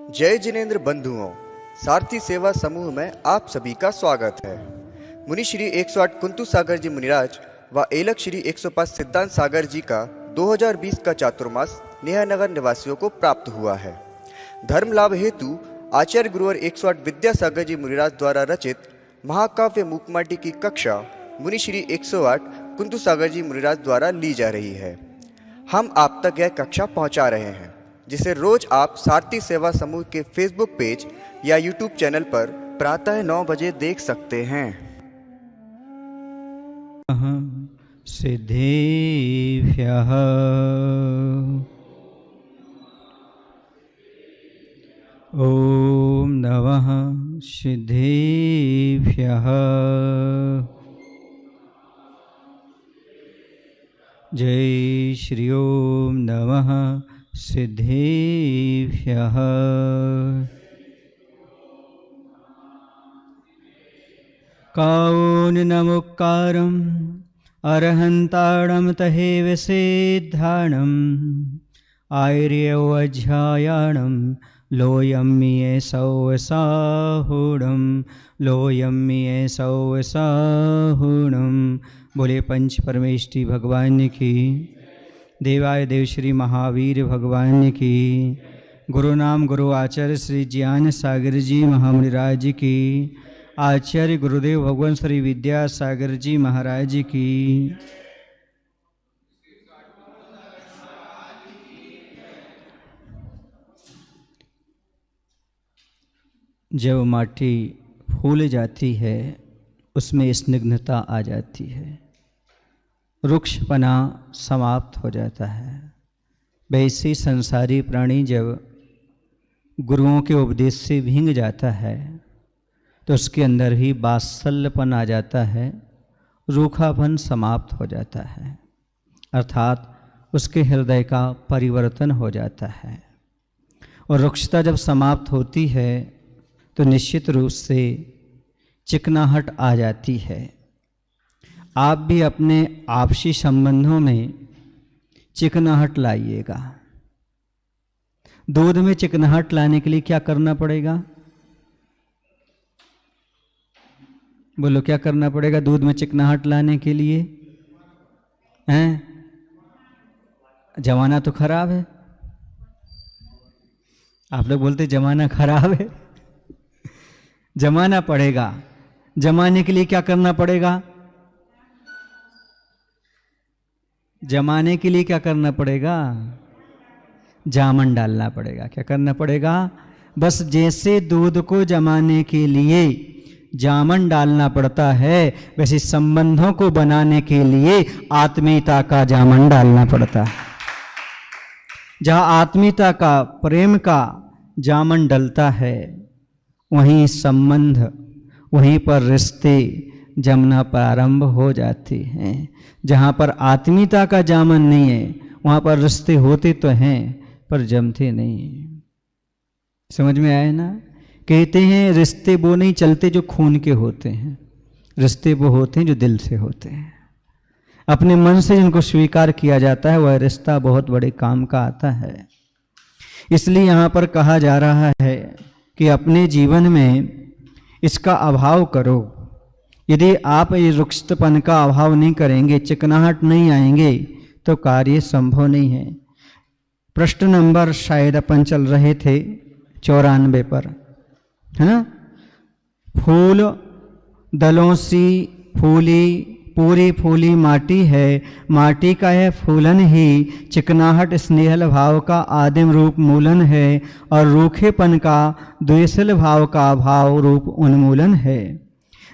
जय जिनेंद्र बंधुओं, सारथी सेवा समूह में आप सभी का स्वागत है। मुनि श्री 108 कुंतु सागर जी मुनिराज व एलक श्री 105 सिद्धांत सागर जी का 2020 का चातुर्मास नेहानगर निवासियों को प्राप्त हुआ है। धर्म लाभ हेतु आचार्य गुरुवर 108 विद्यासागर जी मुनिराज द्वारा रचित महाकाव्य मूकमाटी की कक्षा मुनि श्री 108 कुंतु सागर जी मुनिराज द्वारा ली जा रही है। हम आप तक यह कक्षा पहुंचा रहे हैं, जिसे रोज आप सारथी सेवा समूह के फेसबुक पेज या यूट्यूब चैनल पर प्रातः 9 बजे देख सकते हैं। सिद्धेभ्यः ॐ नमः सिद्धेभ्यः। जय श्री ओम नमः सिद्धेभ्यः। काउन्नमुक्कारम् अरहन्ताणं तहेव सिद्धाणम् आर्यवज्झायाणं लोयम्ये सौसाहुणं लोयम्ये सौसाहुणं। बोले पंच परमेष्टि भगवान की, देवाय देव श्री महावीर भगवान की, गुरु नाम गुरु आचार्य श्री ज्ञान सागर जी महामुनिराज की, आचार्य गुरुदेव भगवान श्री विद्यासागर जी महाराज की। जब माटी फूल जाती है उसमें स्निग्धता आ जाती है, रुक्षपना समाप्त हो जाता है। वैसे संसारी प्राणी जब गुरुओं के उपदेश से भींग जाता है तो उसके अंदर ही वात्सल्यपन आ जाता है, रूखापन समाप्त हो जाता है, अर्थात उसके हृदय का परिवर्तन हो जाता है। और रुक्षता जब समाप्त होती है तो निश्चित रूप से चिकनाहट आ जाती है। आप भी अपने आपसी संबंधों में चिकनाहट लाइएगा। दूध में चिकनाहट लाने के लिए क्या करना पड़ेगा? बोलो, क्या करना पड़ेगा दूध में चिकनाहट लाने के लिए? हैं? जमाना तो खराब है। आप लोग बोलते जमाना खराब है। जमाना पड़ेगा। जमाने के लिए क्या करना पड़ेगा? जमाने के लिए क्या करना पड़ेगा? जामन डालना पड़ेगा। क्या करना पड़ेगा? बस जैसे दूध को जमाने के लिए जामन डालना पड़ता है, वैसे संबंधों को बनाने के लिए आत्मीयता का जामन डालना पड़ता है। जहाँ आत्मीयता का, प्रेम का जामन डलता है, वहीं संबंध, वहीं पर रिश्ते जमना प्रारंभ हो जाते हैं। जहाँ पर आत्मीयता का जामन नहीं है, वहाँ पर रिश्ते होते तो हैं पर जमते नहीं। समझ में आए ना? कहते हैं रिश्ते वो नहीं चलते जो खून के होते हैं, रिश्ते वो होते हैं जो दिल से होते हैं। अपने मन से जिनको स्वीकार किया जाता है वह रिश्ता बहुत बड़े काम का आता है। इसलिए यहाँ पर कहा जा रहा है कि अपने जीवन में इसका अभाव करो। यदि आप ये रुक्षपन का अभाव नहीं करेंगे, चिकनाहट नहीं आएंगे, तो कार्य संभव नहीं है। प्रश्न नंबर शायद अपन चल रहे थे 94 पर, है ना? फूल दलों सी फूली पूरी फूली माटी है, माटी का यह फूलन ही चिकनाहट स्नेहल भाव का आदिम रूप मूलन है, और रूखेपन का द्वेषल भाव का भाव रूप उन्मूलन है।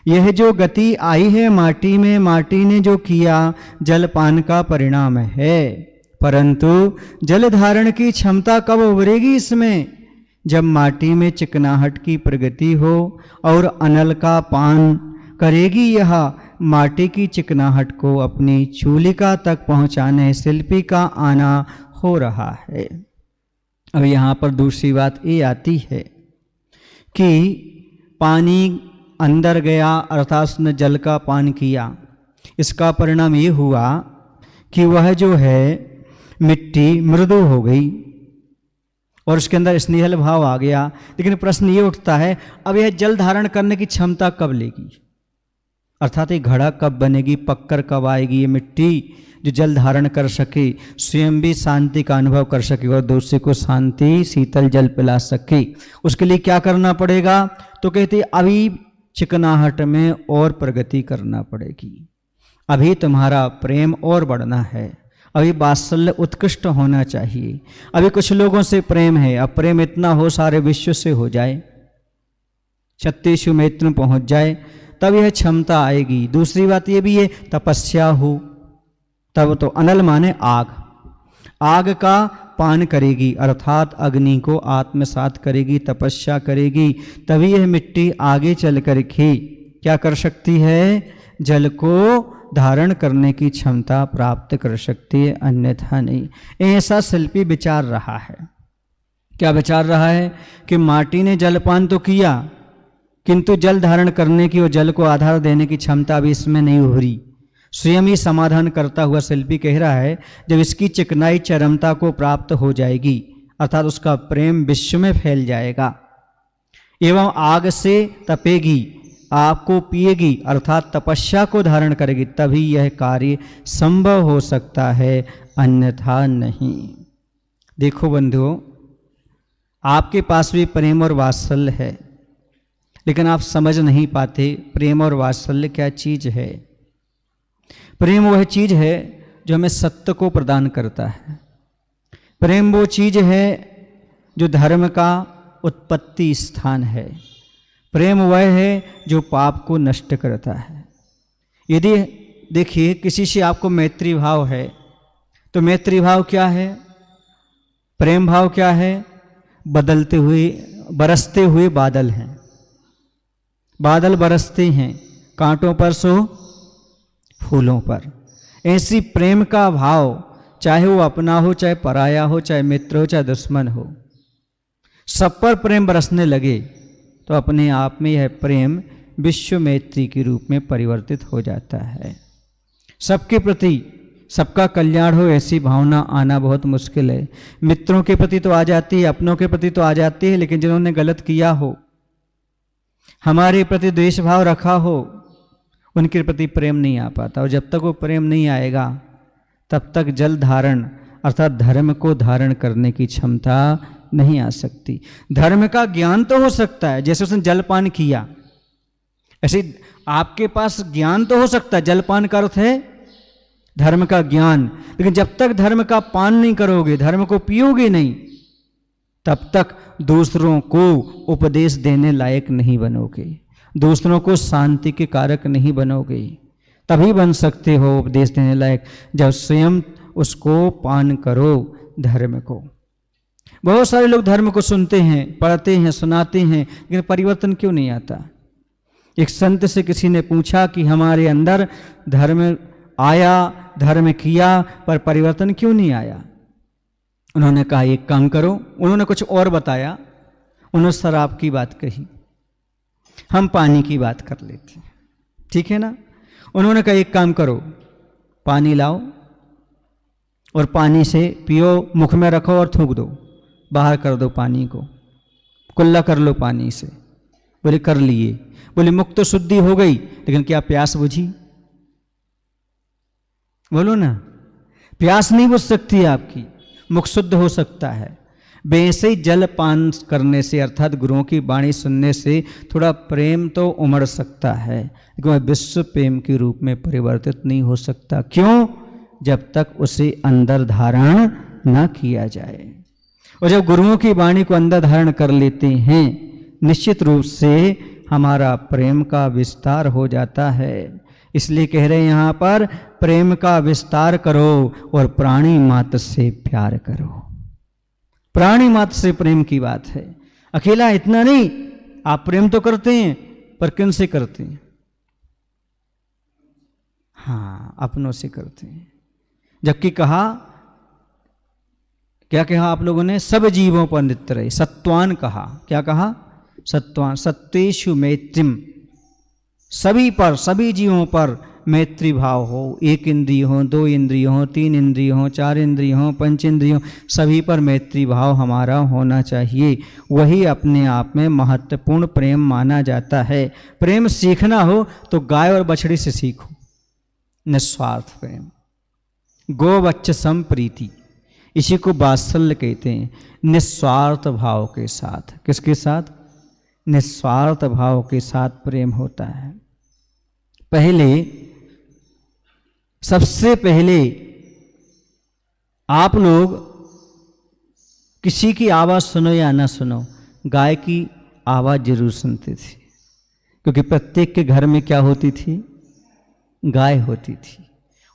यह जो गति आई है माटी में, माटी ने जो किया जलपान का परिणाम है, परंतु जल धारण की क्षमता कब उभरेगी इसमें? जब माटी में चिकनाहट की प्रगति हो और अनल का पान करेगी। यह माटी की चिकनाहट को अपनी चूलिका तक पहुंचाने शिल्पी का आना हो रहा है। अब यहाँ पर दूसरी बात ये आती है कि पानी अंदर गया, अर्थात उसने जल का पान किया, इसका परिणाम ये हुआ कि वह जो है मिट्टी मृदु हो गई और उसके अंदर स्नेहल भाव आ गया। लेकिन प्रश्न ये उठता है, अब यह जल धारण करने की क्षमता कब लेगी? अर्थात ये घड़ा कब बनेगी, पककर कब आएगी ये मिट्टी जो जल धारण कर सके, स्वयं भी शांति का अनुभव कर सके और दूसरे को शांति शीतल जल पिला सके। उसके लिए क्या करना पड़ेगा? तो कहते अभी चिकनाहट में और प्रगति करना पड़ेगी, अभी तुम्हारा प्रेम और बढ़ना है, अभी वात्सल्य उत्कृष्ट होना चाहिए। अभी कुछ लोगों से प्रेम है, अब प्रेम इतना हो सारे विश्व से हो जाए, छत्तीसु में इतना पहुंच जाए, तब यह क्षमता आएगी। दूसरी बात यह भी है, तपस्या हो, तब तो अनल माने आग, आग का पान करेगी अर्थात अग्नि को आत्मसात करेगी, तपस्या करेगी, तभी यह मिट्टी आगे चल करके क्या कर सकती है? जल को धारण करने की क्षमता प्राप्त कर सकती है, अन्यथा नहीं। ऐसा शिल्पी विचार रहा है। क्या विचार रहा है? कि माटी ने जलपान तो किया, किंतु जल धारण करने की और जल को आधार देने की क्षमता भी इसमें नहीं उभरी। स्वयं ही समाधान करता हुआ शिल्पी कह रहा है, जब इसकी चिकनाई चरमता को प्राप्त हो जाएगी अर्थात उसका प्रेम विश्व में फैल जाएगा एवं आग से तपेगी, आग को पिएगी अर्थात तपस्या को धारण करेगी, तभी यह कार्य संभव हो सकता है, अन्यथा नहीं। देखो बंधुओं, आपके पास भी प्रेम और वात्सल्य है, लेकिन आप समझ नहीं पाते प्रेम और वात्सल्य क्या चीज है। प्रेम वह चीज है जो हमें सत्य को प्रदान करता है। प्रेम वो चीज है जो धर्म का उत्पत्ति स्थान है। प्रेम वह है जो पाप को नष्ट करता है। यदि देखिए किसी से आपको मैत्री भाव है, तो मैत्री भाव क्या है? प्रेम भाव क्या है? बदलते हुए बरसते हुए बादल हैं। बादल बरसते हैं, कांटों पर सो फूलों पर। ऐसी प्रेम का भाव, चाहे वो अपना हो, चाहे पराया हो, चाहे मित्र हो, चाहे दुश्मन हो, सब पर प्रेम बरसने लगे तो अपने आप में यह प्रेम विश्व मैत्री के रूप में परिवर्तित हो जाता है। सबके प्रति सबका कल्याण हो ऐसी भावना आना बहुत मुश्किल है। मित्रों के प्रति तो आ जाती है, अपनों के प्रति तो आ जाती है, लेकिन जिन्होंने गलत किया हो, हमारे प्रति द्वेष भाव रखा हो, उनके प्रति प्रेम नहीं आ पाता। और जब तक वो प्रेम नहीं आएगा तब तक जल धारण अर्थात धर्म को धारण करने की क्षमता नहीं आ सकती। धर्म का ज्ञान तो हो सकता है, जैसे उसने जलपान किया, ऐसे आपके पास ज्ञान तो हो सकता है। जलपान का अर्थ है धर्म का ज्ञान, लेकिन जब तक धर्म का पान नहीं करोगे, धर्म को पियोगे नहीं, तब तक दूसरों को उपदेश देने लायक नहीं बनोगे, दूसरों को शांति के कारक नहीं बनोगे। तभी बन सकते हो उपदेश देने लायक जब स्वयं उसको पान करो धर्म को। बहुत सारे लोग धर्म को सुनते हैं, पढ़ते हैं, सुनाते हैं, लेकिन परिवर्तन क्यों नहीं आता? एक संत से किसी ने पूछा कि हमारे अंदर धर्म आया, धर्म किया, पर परिवर्तन क्यों नहीं आया? उन्होंने कहा एक काम करो। उन्होंने कुछ और बताया। उन्होंने शराब की बात कही, हम पानी की बात कर लेते हैं, ठीक है ना। उन्होंने कहा एक काम करो, पानी लाओ और पानी से पियो, मुख में रखो और थूक दो, बाहर कर दो पानी को, कुल्ला कर लो पानी से। बोले कर लिए। बोले मुख तो शुद्धि हो गई, लेकिन क्या प्यास बुझी? बोलो ना, प्यास नहीं बुझ सकती आपकी, मुख शुद्ध हो सकता है। वैसे ही जल पान करने से अर्थात गुरुओं की वाणी सुनने से थोड़ा प्रेम तो उमड़ सकता है, लेकिन वह विश्व प्रेम के रूप में परिवर्तित नहीं हो सकता। क्यों? जब तक उसे अंदर धारण न किया जाए। और जब गुरुओं की वाणी को अंदर धारण कर लेते हैं, निश्चित रूप से हमारा प्रेम का विस्तार हो जाता है। इसलिए कह रहे हैं यहाँ पर प्रेम का विस्तार करो और प्राणी मात्र से प्यार करो। प्राणी मात्र से प्रेम की बात है, अकेला इतना नहीं। आप प्रेम तो करते हैं, पर किन से करते हैं? हाँ, अपनों से करते हैं। जबकि कहा, क्या कहा आप लोगों ने? सब जीवों पर नित्य रहे, सत्वान कहा। क्या कहा? सत्वान, सत्येषु मैत्रिम, सभी पर, सभी जीवों पर मैत्री भाव हो, एक इंद्रिय हो, दो इंद्रिय हो, तीन इंद्रिय हो, चार इंद्रिय हो, पंच इंद्रिय हो, सभी पर मैत्री भाव हमारा होना चाहिए। वही अपने आप में महत्वपूर्ण प्रेम माना जाता है। प्रेम सीखना हो तो गाय और बछड़ी से सीखो, निस्वार्थ प्रेम, गोवच्छ सम प्रीति, इसी को वात्सल्य कहते हैं। निस्वार्थ भाव के साथ, किसके साथ? निस्वार्थ भाव के साथ प्रेम होता है। पहले, सबसे पहले आप लोग किसी की आवाज़ सुनो या ना सुनो, गाय की आवाज़ जरूर सुनते थे, क्योंकि प्रत्येक के घर में क्या होती थी? गाय होती थी।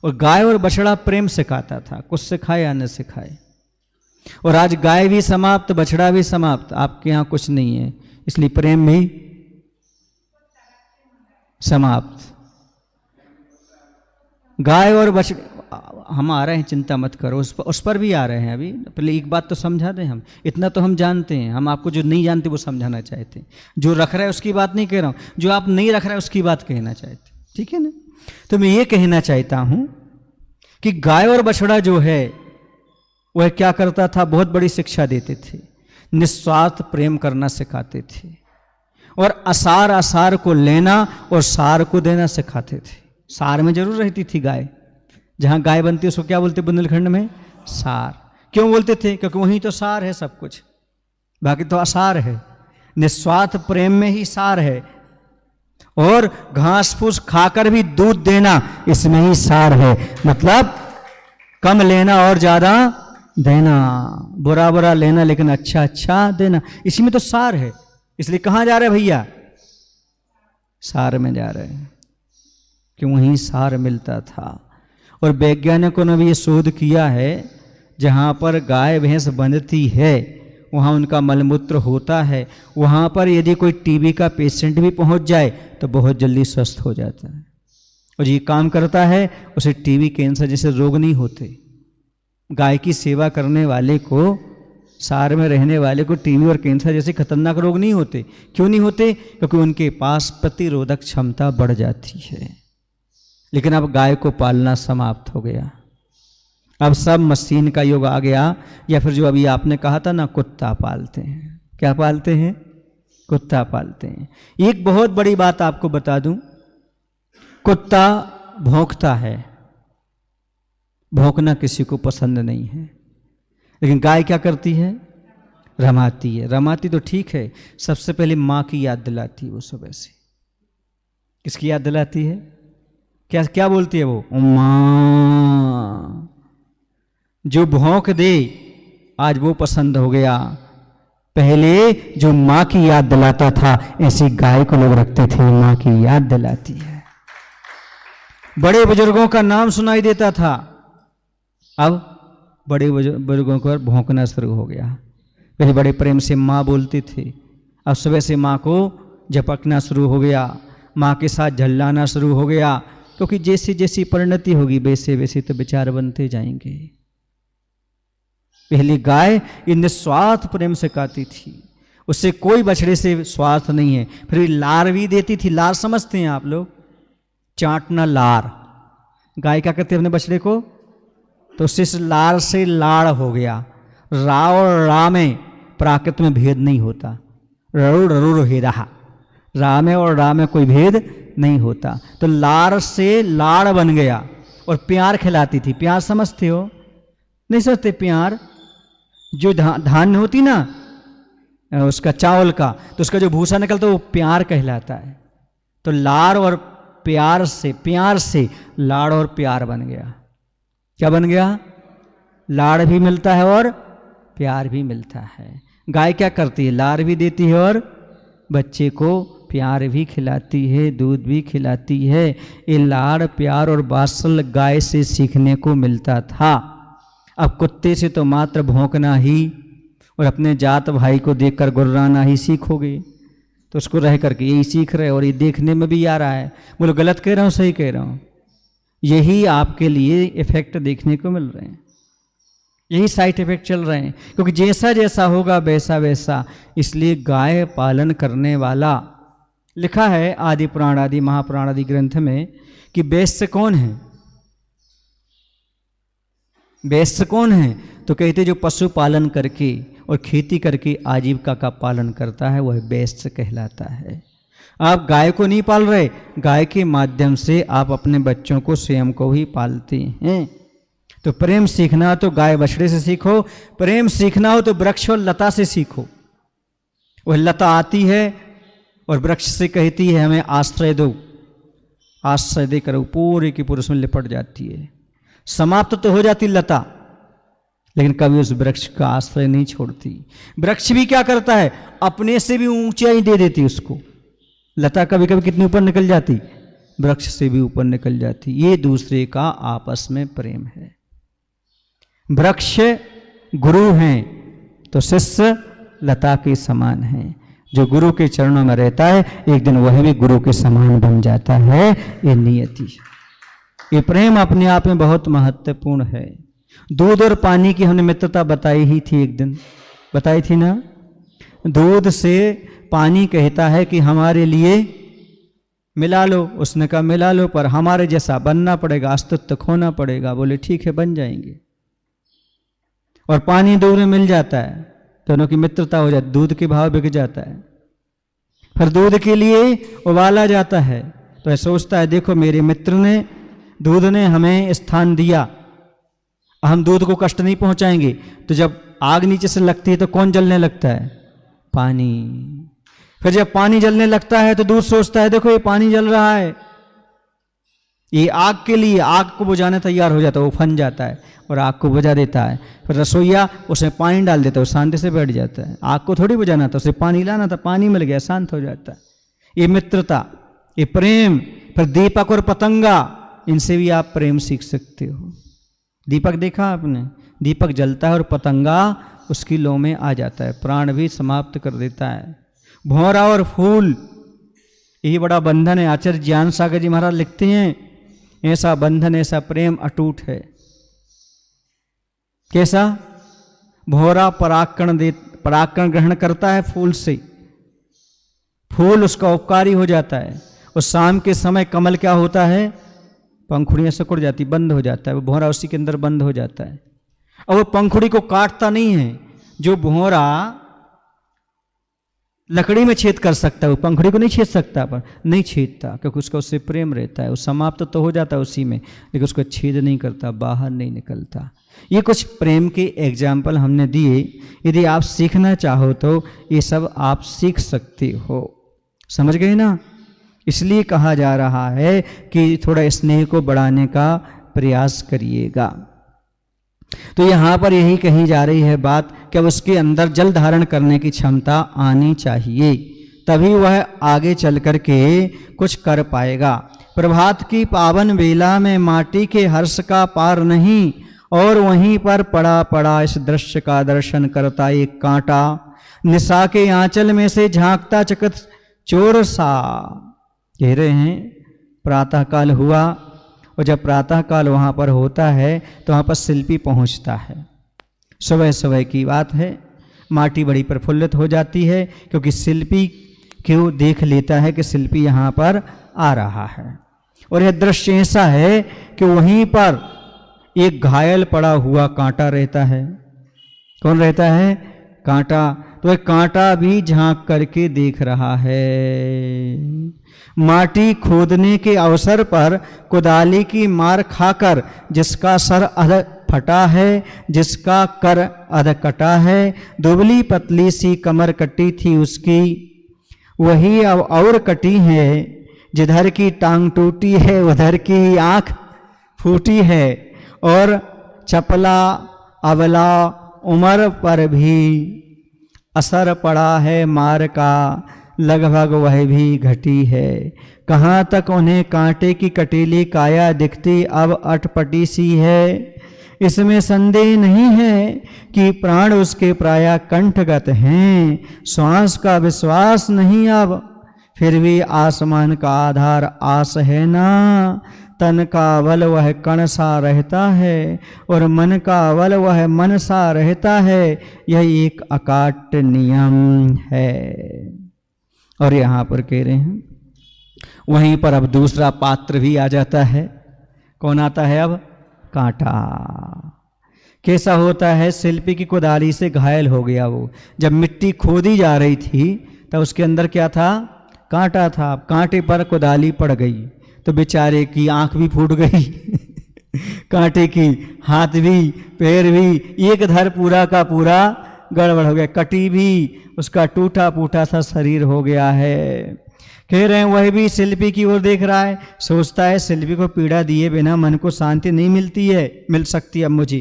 और गाय और बछड़ा प्रेम सिखाता था, कुछ सिखाए या न सिखाए। और आज गाय भी समाप्त, बछड़ा भी समाप्त, आपके यहाँ कुछ नहीं है, इसलिए प्रेम भी समाप्त। गाय और बछड़ा, हम आ रहे हैं, चिंता मत करो, उस पर भी आ रहे हैं। अभी पहले एक बात तो समझा दें, हम इतना तो हम जानते हैं, हम आपको जो नहीं जानते वो समझाना चाहते हैं। जो रख रहा है उसकी बात नहीं कह रहा हूँ, जो आप नहीं रख रहे हैं उसकी बात कहना चाहते, ठीक है ना? तो मैं ये कहना चाहता हूं कि गाय और बछड़ा जो है वह क्या करता था? बहुत बड़ी शिक्षा देते थे, निस्वार्थ प्रेम करना सिखाते थे, और असार असार को लेना और सार को देना सिखाते थे। सार में जरूर रहती थी गाय, जहां गाय बनती है उसको क्या बोलते? बुंदेलखंड में सार। क्यों बोलते थे? क्योंकि वहीं तो सार है सब कुछ, बाकी तो असार है। निस्वार्थ प्रेम में ही सार है। और घास फूस खाकर भी दूध देना, इसमें ही सार है। मतलब कम लेना और ज्यादा देना, बुरा बुरा लेना लेकिन अच्छा अच्छा देना, इसी में तो सार है। इसलिए कहां जा रहे भैया? सार में जा रहे हैं, कि वहीं सार मिलता था। और वैज्ञानिकों ने भी ये शोध किया है, जहां पर गाय भैंस बंधती है वहाँ उनका मलमूत्र होता है, वहाँ पर यदि कोई टीबी का पेशेंट भी पहुँच जाए तो बहुत जल्दी स्वस्थ हो जाता है। और ये काम करता है, उसे टीबी कैंसर जैसे रोग नहीं होते। गाय की सेवा करने वाले को, सार में रहने वाले को टीबी और कैंसर जैसे खतरनाक रोग नहीं होते। क्यों नहीं होते? क्योंकि उनके पास प्रतिरोधक क्षमता बढ़ जाती है। लेकिन अब गाय को पालना समाप्त हो गया, अब सब मशीन का युग आ गया। या फिर जो अभी आपने कहा था ना, कुत्ता पालते हैं। क्या पालते हैं? कुत्ता पालते हैं। एक बहुत बड़ी बात आपको बता दूं, कुत्ता भौंकता है, भौंकना किसी को पसंद नहीं है, लेकिन गाय क्या करती है? रमाती है। रमाती तो ठीक है, सबसे पहले माँ की याद दिलाती है वो सुबह से। किसकी याद दिलाती है? क्या क्या बोलती है वो? माँ। जो भौंक दे आज वो पसंद हो गया। पहले जो माँ की याद दिलाता था, ऐसी गाय को लोग रखते थे, माँ की याद दिलाती है। बड़े बुजुर्गों का नाम सुनाई देता था, अब बड़े बुजुर्गों को भौंकना शुरू हो गया। पहले बड़े प्रेम से माँ बोलते थे, अब सुबह से माँ को झपकना शुरू हो गया, माँ के साथ झल्लाना शुरू हो गया। क्योंकि जैसी जैसी परिणति होगी वैसे वैसे तो विचार बनते जाएंगे। पहली गाय ये निस्वार्थ प्रेम से खाती थी, उससे कोई बछड़े से स्वार्थ नहीं है। फिर भी लार भी देती थी। लार समझते हैं आप लोग? चाटना, लार। गाय क्या करते हैं अपने बछड़े को? तो उससे इस लार से लाड़ हो गया। रा और रा में प्राकृत में भेद नहीं होता, ररुड़ ररुड़ हे रहा, रा में और रा में कोई भेद नहीं होता। तो लार से लाड़ बन गया और प्यार खिलाती थी। प्यार समझते हो? नहीं समझते? प्यार जो धान्य होती ना उसका, चावल का, तो उसका जो भूसा निकलता है वो प्यार कहलाता है। तो लाड़ और प्यार से लाड़ और प्यार बन गया। क्या बन गया? लाड़ भी मिलता है और प्यार भी मिलता है। गाय क्या करती है? लाड़ भी देती है और बच्चे को प्यार भी खिलाती है, दूध भी खिलाती है। ये लाड़, प्यार और वात्सल्य गाय से सीखने को मिलता था। अब कुत्ते से तो मात्र भौंकना ही और अपने जात भाई को देखकर गुर्राना ही सीखोगे। तो उसको रह करके यही सीख रहे, और ये देखने में भी आ रहा है। बोलो गलत कह रहा हूँ, सही कह रहा हूँ? यही आपके लिए इफेक्ट देखने को मिल रहे हैं, यही साइड इफेक्ट चल रहे हैं। क्योंकि जैसा जैसा होगा वैसा वैसा। इसलिए गाय पालन करने वाला लिखा है आदि पुराण आदि महापुराण आदि ग्रंथ में कि वैश्य कौन है? वैश्य कौन है? तो कहते जो पशु पालन करके और खेती करके आजीविका का पालन करता है वह वैश्य कहलाता है। आप गाय को नहीं पाल रहे, गाय के माध्यम से आप अपने बच्चों को स्वयं को ही पालते हैं। तो प्रेम सीखना तो गाय बछड़े से सीखो, प्रेम सीखना हो तो वृक्ष और लता से सीखो। वह लता आती है और वृक्ष से कहती है हमें आश्रय दो, आश्रय देकर वो पूरे की पूरे उसमें लिपट जाती है। समाप्त तो हो जाती लता, लेकिन कभी उस वृक्ष का आश्रय नहीं छोड़ती। वृक्ष भी क्या करता है, अपने से भी ऊंचाई दे देती उसको। लता कभी कभी कितनी ऊपर निकल जाती, वृक्ष से भी ऊपर निकल जाती। ये दूसरे का आपस में प्रेम है। वृक्ष गुरु हैं तो शिष्य लता के समान हैं। जो गुरु के चरणों में रहता है एक दिन वह भी गुरु के समान बन जाता है। ये नियति, ये प्रेम अपने आप में बहुत महत्वपूर्ण है। दूध और पानी की हमने मित्रता बताई ही थी, एक दिन बताई थी ना। दूध से पानी कहता है कि हमारे लिए मिला लो, उसने कहा मिला लो पर हमारे जैसा बनना पड़ेगा, अस्तित्व खोना पड़ेगा। बोले ठीक है बन जाएंगे। और पानी दूध में मिल जाता है, दोनों की मित्रता हो जाती, दूध के भाव बिक जाता है। फिर दूध के लिए उबाला जाता है तो सोचता है देखो मेरे मित्र ने, दूध ने हमें स्थान दिया, हम दूध को कष्ट नहीं पहुंचाएंगे। तो जब आग नीचे से लगती है तो कौन जलने लगता है, पानी। फिर जब पानी जलने लगता है तो दूध सोचता है देखो ये पानी जल रहा है, ये आग के लिए, आग को बुझाने तैयार हो जाता है, वो फन जाता है और आग को बुझा देता है। फिर रसोईया उसमें पानी डाल देता है, वो शांति से बैठ जाता है। आग को थोड़ी बुझाना था, उसे पानी लाना था, पानी मिल गया, शांत हो जाता है। ये मित्रता, ये प्रेम। फिर दीपक और पतंगा, इनसे भी आप प्रेम सीख सकते हो। दीपक देखा आपने, दीपक जलता है और पतंगा उसकी लौ में आ जाता है, प्राण भी समाप्त कर देता है। भौरा और फूल, यही बड़ा बंधन है। आचार्य ज्ञान सागर जी महाराज लिखते हैं ऐसा बंधन, ऐसा प्रेम अटूट है। कैसा? भौरा परागकण ग्रहण करता है फूल से, फूल उसका उपकारी हो जाता है। और शाम के समय कमल क्या होता है, पंखुड़ियां सिकुड़ जाती, बंद हो जाता है, वो भौरा उसी के अंदर बंद हो जाता है। और वो पंखुड़ी को काटता नहीं है। जो भौरा लकड़ी में छेद कर सकता है वो पंखुड़ी को नहीं छेद सकता, पर नहीं छेदता क्योंकि उसका उससे प्रेम रहता है। वो समाप्त तो हो जाता है उसी में, लेकिन उसको छेद नहीं करता, बाहर नहीं निकलता। ये कुछ प्रेम के एग्जाम्पल हमने दिए। यदि आप सीखना चाहो तो ये सब आप सीख सकते हो। समझ गए ना? इसलिए कहा जा रहा है कि थोड़ा स्नेह को बढ़ाने का प्रयास करिएगा। तो यहाँ पर यही कही जा रही है बात कि अब उसके अंदर जल धारण करने की क्षमता आनी चाहिए, तभी वह आगे चल कर के कुछ कर पाएगा। प्रभात की पावन बेला में माटी के हर्ष का पार नहीं, और वहीं पर पड़ा पड़ा इस दृश्य का दर्शन करता एक कांटा, निशा के आंचल में से झांकता चकित चोर सा। कह रहे हैं प्रातःकाल हुआ, और जब प्रातःकाल वहाँ पर होता है तो वहाँ पर शिल्पी पहुँचता है। सुबह सुबह की बात है, माटी बड़ी प्रफुल्लित हो जाती है क्योंकि शिल्पी क्यों देख लेता है कि शिल्पी यहाँ पर आ रहा है। और यह दृश्य ऐसा है कि वहीं पर एक घायल पड़ा हुआ कांटा रहता है। कौन रहता है? कांटा। तो एक कांटा भी झांक करके देख रहा है। माटी खोदने के अवसर पर कुदाली की मार खाकर जिसका सर अध फटा है, जिसका कर अध कटा है, दुबली पतली सी कमर कटी थी उसकी, वही अब और कटी है। जिधर की टांग टूटी है उधर की आंख फूटी है, और चपला अबला उम्र पर भी असर पड़ा है मार का, लगभग वह भी घटी है। कहाँ तक उन्हें कांटे की कटीली काया दिखती अब अटपटी सी है। इसमें संदेह नहीं है कि प्राण उसके प्राय कंठगत हैं, श्वास का विश्वास नहीं अब, फिर भी आसमान का आधार आस है ना। तन का बल वह कण सा रहता है, और मन का बल वह मन सा रहता है। यह एक अकाट्य नियम है। और यहाँ पर कह रहे हैं वहीं पर अब दूसरा पात्र भी आ जाता है। कौन आता है अब? कांटा। कैसा होता है? शिल्पी की कुदाली से घायल हो गया वो। जब मिट्टी खोदी जा रही थी तब उसके अंदर क्या था? कांटा था। कांटे पर कुदाली पड़ गई तो बेचारे की आंख भी फूट गई कांटे की, हाथ भी, पैर भी, एक धर पूरा का पूरा गड़बड़ हो गया। कटी भी, उसका टूटा फूटा सा शरीर हो गया है। कह रहे हैं वह भी शिल्पी की ओर देख रहा है, सोचता है शिल्पी को पीड़ा दिए बिना मन को शांति नहीं मिल सकती अब मुझे।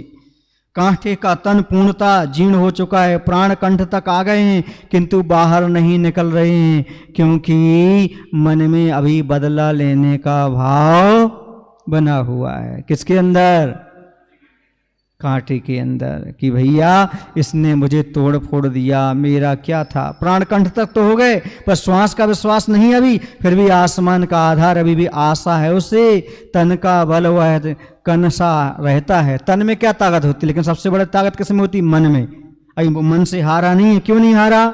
कांटे का तन पूर्णता जीर्ण हो चुका है, प्राण कंठ तक आ गए हैं किंतु बाहर नहीं निकल रहे हैं, क्योंकि मन में अभी बदला लेने का भाव बना हुआ है। किसके अंदर? कांटे के अंदर, कि भैया इसने मुझे तोड़ फोड़ दिया, मेरा क्या था। प्राण कंठ तक तो हो गए पर श्वास का विश्वास नहीं अभी, फिर भी आसमान का आधार अभी भी आशा है उसे। तन का बल वह कनसा रहता है। तन में क्या ताकत होती है, लेकिन सबसे बड़ी ताकत किसमें होती? मन में। अभी मन से हारा नहीं है। क्यों नहीं हारा?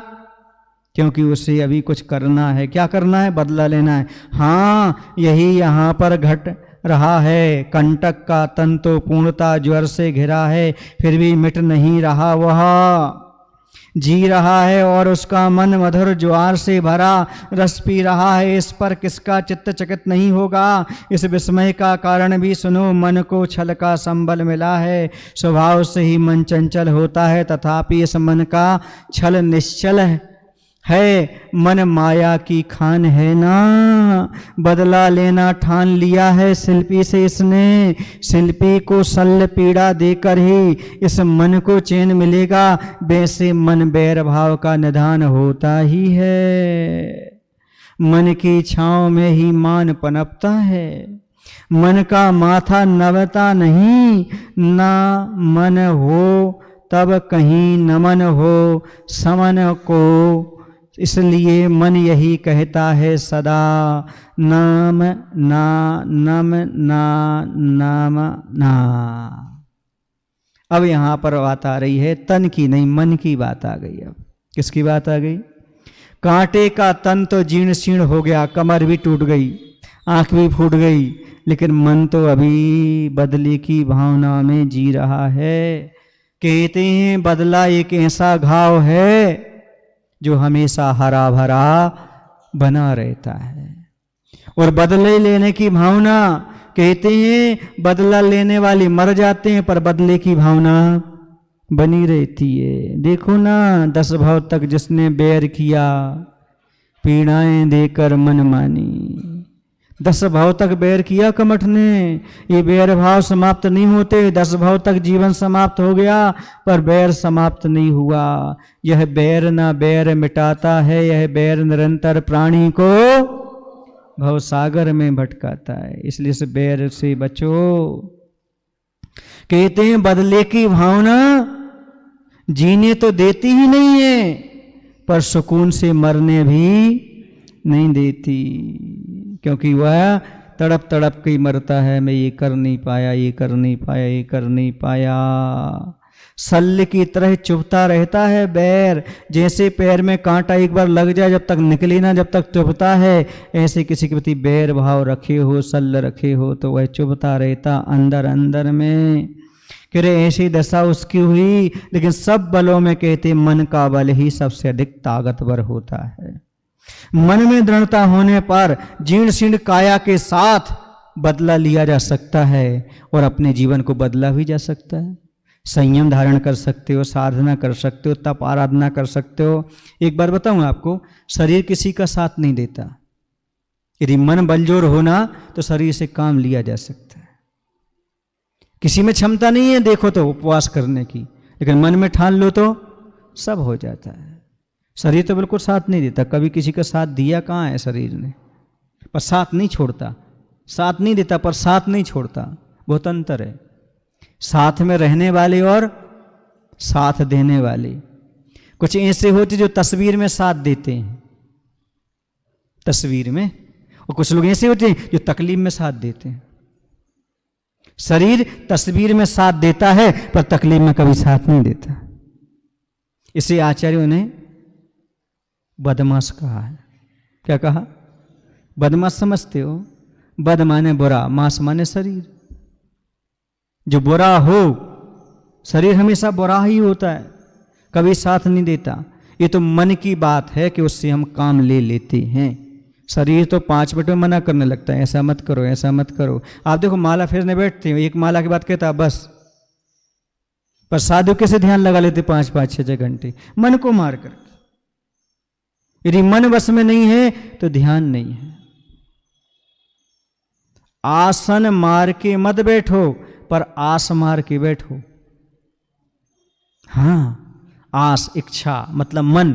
क्योंकि उसे अभी कुछ करना है। क्या करना है? बदला लेना है। हाँ, यही यहाँ पर घट रहा है। कंटक का तन तो पूर्णता ज्वर से घिरा है, फिर भी मिट नहीं रहा, वह जी रहा है और उसका मन मधुर ज्वार से भरा रस पी रहा है। इस पर किसका चित्त चकित नहीं होगा? इस विस्मय का कारण भी सुनो। मन को छल का संबल मिला है, स्वभाव से ही मन चंचल होता है, तथापि इस मन का छल निश्चल है। मन माया की खान है ना, बदला लेना ठान लिया है शिल्पी से इसने। शिल्पी को शल्य पीड़ा देकर ही इस मन को चैन मिलेगा, वैसे मन बैर भाव का निधान होता ही है। मन की छांव में ही मान पनपता है, मन का माथा नवता नहीं। ना मन हो तब कहीं नमन हो समन को, इसलिए मन यही कहता है सदा, नाम ना नम ना नाम ना। अब यहां पर बात आ रही है तन की नहीं, मन की बात आ गई। अब किसकी बात आ गई? कांटे का तन तो जीर्ण शीर्ण हो गया, कमर भी टूट गई, आंख भी फूट गई, लेकिन मन तो अभी बदले की भावना में जी रहा है। कहते हैं बदला एक ऐसा घाव है जो हमेशा हरा भरा बना रहता है। और बदले लेने की भावना, कहते हैं बदला लेने वाले मर जाते हैं पर बदले की भावना बनी रहती है। देखो ना, 10 भाव तक जिसने बैर किया, पीड़ाएं देकर मन मानी। 10 भाव तक बैर किया कमठ ने, ये बैर भाव समाप्त नहीं होते। 10 भाव तक जीवन समाप्त हो गया पर बैर समाप्त नहीं हुआ। यह बैर ना बैर मिटाता है, यह बैर निरंतर प्राणी को भव सागर में भटकाता है। इसलिए इस बैर से बचो। कहते हैं बदले की भावना जीने तो देती ही नहीं है पर सुकून से मरने भी नहीं देती, क्योंकि वह तड़प तड़प के मरता है, मैं ये कर नहीं पाया, ये कर नहीं पाया, ये कर नहीं पाया। शल्य की तरह चुभता रहता है बैर। जैसे पैर में कांटा एक बार लग जाए, जब तक निकले ना, जब तक चुभता है, ऐसे किसी के प्रति बैर भाव रखे हो, शल्य रखे हो तो वह चुभता रहता अंदर अंदर में। कह रहे ऐसी दशा उसकी हुई, लेकिन सब बलों में कहते मन का बल ही सबसे अधिक ताकतवर होता है। मन में दृढ़ता होने पर जीर्ण शीर्ण काया के साथ बदला लिया जा सकता है और अपने जीवन को बदला भी जा सकता है। संयम धारण कर सकते हो, साधना कर सकते हो, तप आराधना कर सकते हो। एक बार बताऊं आपको, शरीर किसी का साथ नहीं देता। यदि मन बलजोर होना तो शरीर से काम लिया जा सकता है। किसी में क्षमता नहीं है देखो तो उपवास करने की, लेकिन मन में ठान लो तो सब हो जाता है। शरीर तो बिल्कुल साथ नहीं देता। कभी किसी का साथ दिया कहाँ है शरीर ने? पर साथ नहीं छोड़ता। साथ नहीं देता पर साथ नहीं छोड़ता, बहुत अंतर है। साथ में रहने वाले और साथ देने वाले। कुछ ऐसे होते जो तस्वीर में साथ देते हैं, तस्वीर में, और कुछ लोग ऐसे होते हैं जो तकलीफ में साथ देते हैं। शरीर तस्वीर में साथ देता है पर तकलीफ में कभी साथ नहीं देता। इसे आचार्यों ने बदमाश कहा है। क्या कहा? बदमाश समझते हो? बद माने बुरा, मास माने शरीर। जो बुरा हो, शरीर हमेशा बुरा ही होता है, कभी साथ नहीं देता। ये तो मन की बात है कि उससे हम काम ले लेते हैं। शरीर तो 5 मिनट में मना करने लगता है, ऐसा मत करो, ऐसा मत करो। आप देखो माला फेरने बैठते हो, एक माला के बाद कहता बस। पर साधु कैसे ध्यान लगा लेते 5-5, 6-6 घंटे मन को मार करके। यदि मन वश में नहीं है तो ध्यान नहीं है। आसन मार के मत बैठो, पर आस मार के बैठो। हाँ, आस, इच्छा मतलब मन।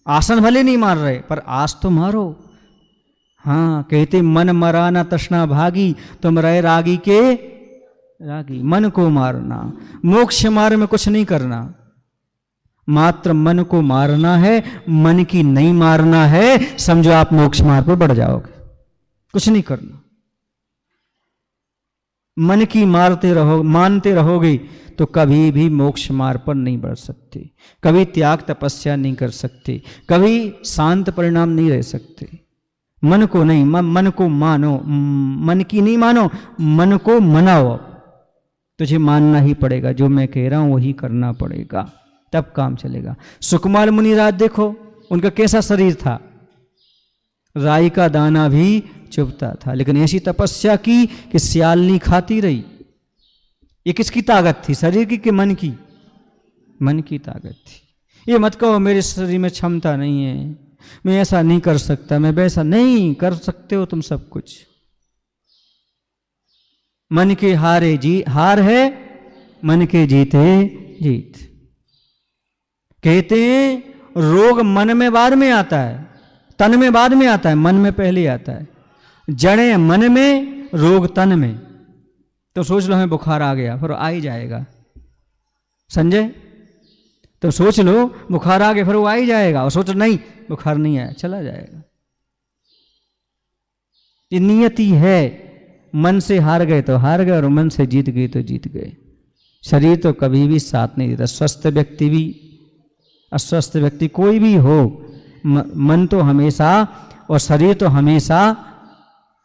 आसन भले नहीं मार रहे, पर आस तो मारो। हाँ, कहते मन मरा ना तृष्णा भागी, तुम रहे रागी के रागी। मन को मारना, मोक्ष मार्ग में कुछ नहीं करना, मात्र मन को मारना है। मन की नहीं मारना है, समझो आप मोक्ष मार्ग पर बढ़ जाओगे। कुछ नहीं करना। मन की मानते रहोगे तो कभी भी मोक्ष मार्ग पर नहीं बढ़ सकते, कभी त्याग तपस्या नहीं कर सकते, कभी शांत परिणाम नहीं रह सकते। मन को नहीं, मन को मानो, मन की नहीं मानो, मन को मनाओ। तुझे मानना ही पड़ेगा, जो मैं कह रहा हूं वही करना पड़ेगा, तब काम चलेगा। सुकुमार मुनिराज देखो, उनका कैसा शरीर था, राई का दाना भी चुभता था, लेकिन ऐसी तपस्या की कि सियालनी खाती रही। ये किसकी ताकत थी, शरीर की कि मन की? मन की ताकत थी। ये मत कहो मेरे शरीर में क्षमता नहीं है, मैं ऐसा नहीं कर सकता, मैं वैसा नहीं कर सकते हो तुम सब कुछ। मन के हारे हार है, मन के जीते जीत। कहते हैं रोग मन में बाद में आता है, तन में बाद में आता है, मन में पहले आता है। जड़ें मन में, रोग तन में। तो सोच लो हमें बुखार आ गया, फिर आ ही जाएगा। संजय, तो सोच लो बुखार आ गया, फिर वो आ ही जाएगा। और सोचो नहीं बुखार नहीं आया, चला जाएगा। ये नियति है। मन से हार गए तो हार गए, और मन से जीत गए तो जीत गए। शरीर तो कभी भी साथ नहीं देता। स्वस्थ व्यक्ति भी, अस्वस्थ व्यक्ति कोई भी हो, मन तो हमेशा और शरीर तो हमेशा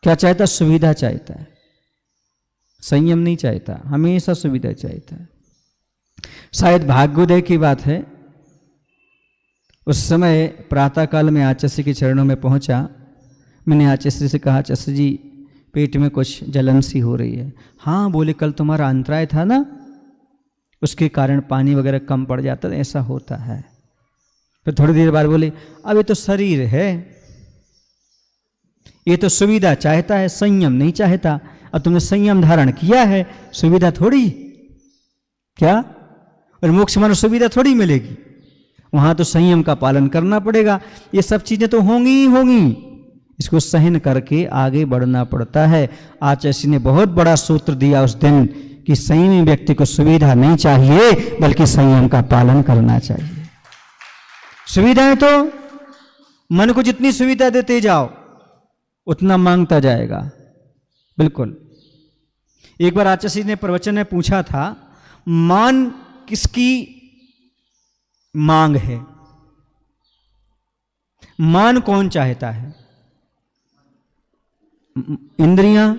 क्या चाहता? सुविधा चाहता है, संयम नहीं चाहता, हमेशा सुविधा चाहता है। शायद भाग्योदय की बात है, उस समय प्रातःकाल में आचार्य के चरणों में पहुंचा। मैंने आचार्य से कहा, आचार्य जी पेट में कुछ जलन सी हो रही है। हाँ, बोले कल तुम्हारा अंतराय था ना, उसके कारण पानी वगैरह कम पड़ जाता, ऐसा होता है। फिर थोड़ी देर बाद बोले अब ये तो शरीर है, ये तो सुविधा चाहता है, संयम नहीं चाहता। अब तुमने संयम धारण किया है, सुविधा थोड़ी क्या, और मोक्ष मानो सुविधा थोड़ी मिलेगी। वहां तो संयम का पालन करना पड़ेगा। ये सब चीजें तो होंगी ही होंगी, इसको सहन करके आगे बढ़ना पड़ता है। आचार्य ने बहुत बड़ा सूत्र दिया उस दिन कि संयमी व्यक्ति को सुविधा नहीं चाहिए, बल्कि संयम का पालन करना चाहिए। सुविधाएं तो मन को जितनी सुविधा देते जाओ उतना मांगता जाएगा। बिल्कुल। एक बार आचार्य ने प्रवचन में पूछा था, मान किसकी मांग है? मान कौन चाहता है? इंद्रियां,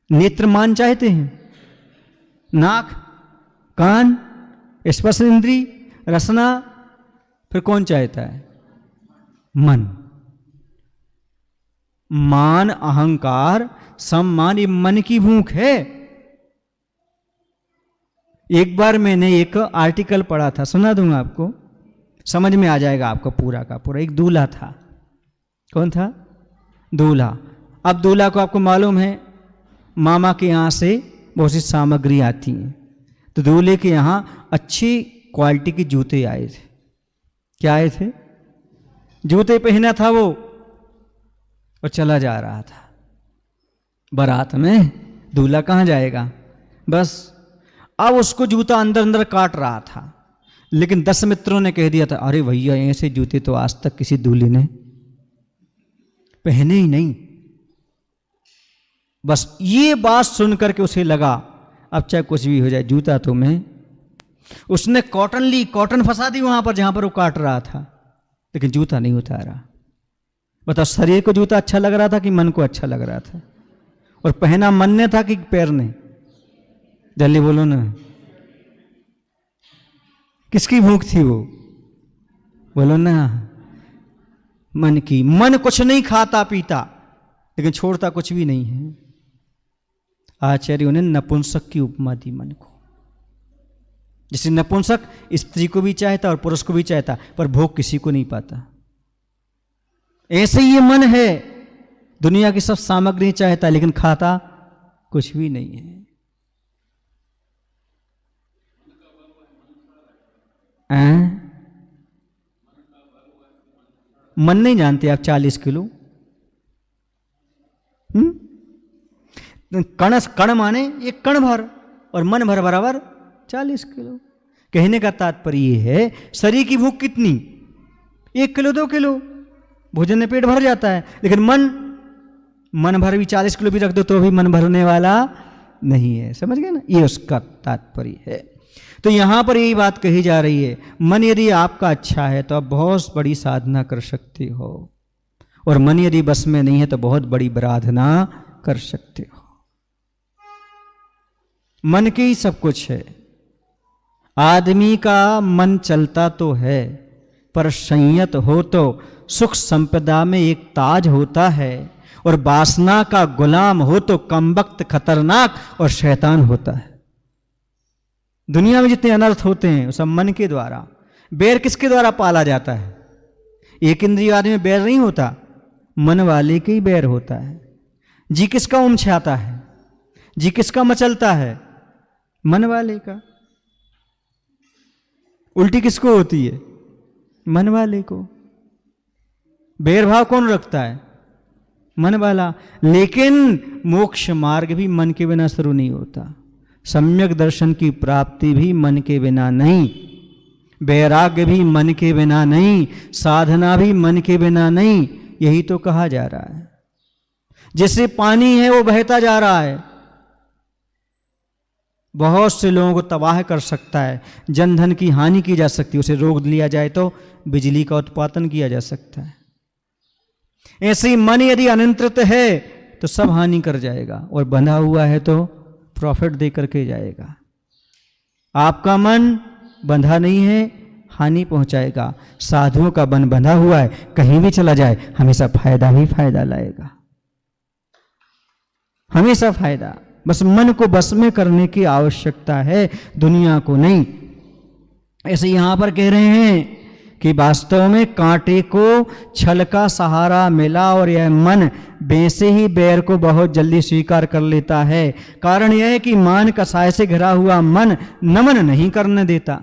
नेत्र मान चाहते हैं, नाक, कान, स्पर्श इंद्री, रसना, फिर कौन चाहता है? मन। मान, अहंकार, सम्मान, ये मन की भूख है। एक बार मैंने एक आर्टिकल पढ़ा था, सुना दूंगा आपको, समझ में आ जाएगा आपको पूरा का पूरा। एक दूल्हा था। कौन था? दूल्हा। अब दूल्हा को आपको मालूम है मामा के यहाँ से बहुत सी सामग्री आती हैं, तो दूल्हे के यहाँ अच्छी क्वालिटी के जूते आए थे। क्या आए थे? जूते पहना था वो, और चला जा रहा था बारात में। दूल्हा कहाँ जाएगा? बस अब उसको जूता अंदर अंदर काट रहा था, लेकिन 10 मित्रों ने कह दिया था, अरे भैया ऐसे जूते तो आज तक किसी दूल्हे ने पहने ही नहीं। बस ये बात सुनकर के उसे लगा अब चाहे कुछ भी हो जाए, जूता तो मैं। उसने कॉटन ली, कॉटन फंसा दी वहां पर जहां पर वो काट रहा था, लेकिन जूता नहीं उतारा। बताओ, शरीर को जूता अच्छा लग रहा था कि मन को अच्छा लग रहा था? और पहना मन ने था कि पैर ने? जल्दी बोलो ना, किसकी भूख थी वो? बोलो ना, मन की। मन कुछ नहीं खाता पीता, लेकिन छोड़ता कुछ भी नहीं है। आचार्यों ने नपुंसक की उपमा दी मन को। जैसे नपुंसक स्त्री को भी चाहता और पुरुष को भी चाहता, पर भोग किसी को नहीं पाता, ऐसे ही ये मन है। दुनिया की सब सामग्री चाहता, लेकिन खाता कुछ भी नहीं है। मन नहीं जानते आप? 40 किलो कण माने एक कण भर, और मन भर बराबर 40 किलो। कहने का तात्पर्य ये है, शरीर की भूख कितनी? 1 किलो 2 किलो भोजन में पेट भर जाता है, लेकिन मन भर भी 40 किलो भी रख दो तो भी मन भरने वाला नहीं है। समझ गए ना? ये उसका तात्पर्य है। तो यहां पर यही बात कही जा रही है, मन यदि आपका अच्छा है तो आप बहुत बड़ी साधना कर सकते हो, और मन यदि बस में नहीं है तो बहुत बड़ी आराधना कर सकते हो। मन के ही सब कुछ है। आदमी का मन चलता तो है, पर संयत हो तो सुख संपदा में एक ताज होता है, और वासना का गुलाम हो तो कमबख्त खतरनाक और शैतान होता है। दुनिया में जितने अनर्थ होते हैं वो सब मन के द्वारा। बैर किसके द्वारा पाला जाता है? एक इंद्रिय आदमी में बैर नहीं होता, मन वाले के ही बैर होता है। जी किसका उमछाता है? जी किसका मचलता है? मन वाले का। उल्टी किसको होती है? मन वाले को। बैर भाव कौन रखता है? मन वाला। लेकिन मोक्ष मार्ग भी मन के बिना शुरू नहीं होता, सम्यक दर्शन की प्राप्ति भी मन के बिना नहीं, वैराग्य भी मन के बिना नहीं, साधना भी मन के बिना नहीं। यही तो कहा जा रहा है। जैसे पानी है वो बहता जा रहा है, बहुत से लोगों को तबाह कर सकता है, जन धन की हानि की जा सकती है, उसे रोक लिया जाए तो बिजली का उत्पादन किया जा सकता है। ऐसे ही मन यदि अनियंत्रित है तो सब हानि कर जाएगा, और बंधा हुआ है तो प्रॉफिट दे करके जाएगा। आपका मन बंधा नहीं है, हानि पहुंचाएगा। साधुओं का मन बंधा हुआ है, कहीं भी चला जाए हमेशा फायदा ही फायदा लाएगा, हमेशा फायदा। बस मन को बस में करने की आवश्यकता है, दुनिया को नहीं। ऐसे यहां पर कह रहे हैं कि वास्तव में कांटे को छल का सहारा मिला, और यह मन वैसे ही बैर को बहुत जल्दी स्वीकार कर लेता है। कारण यह है कि मान कसाय से घिरा हुआ मन नमन नहीं करने देता।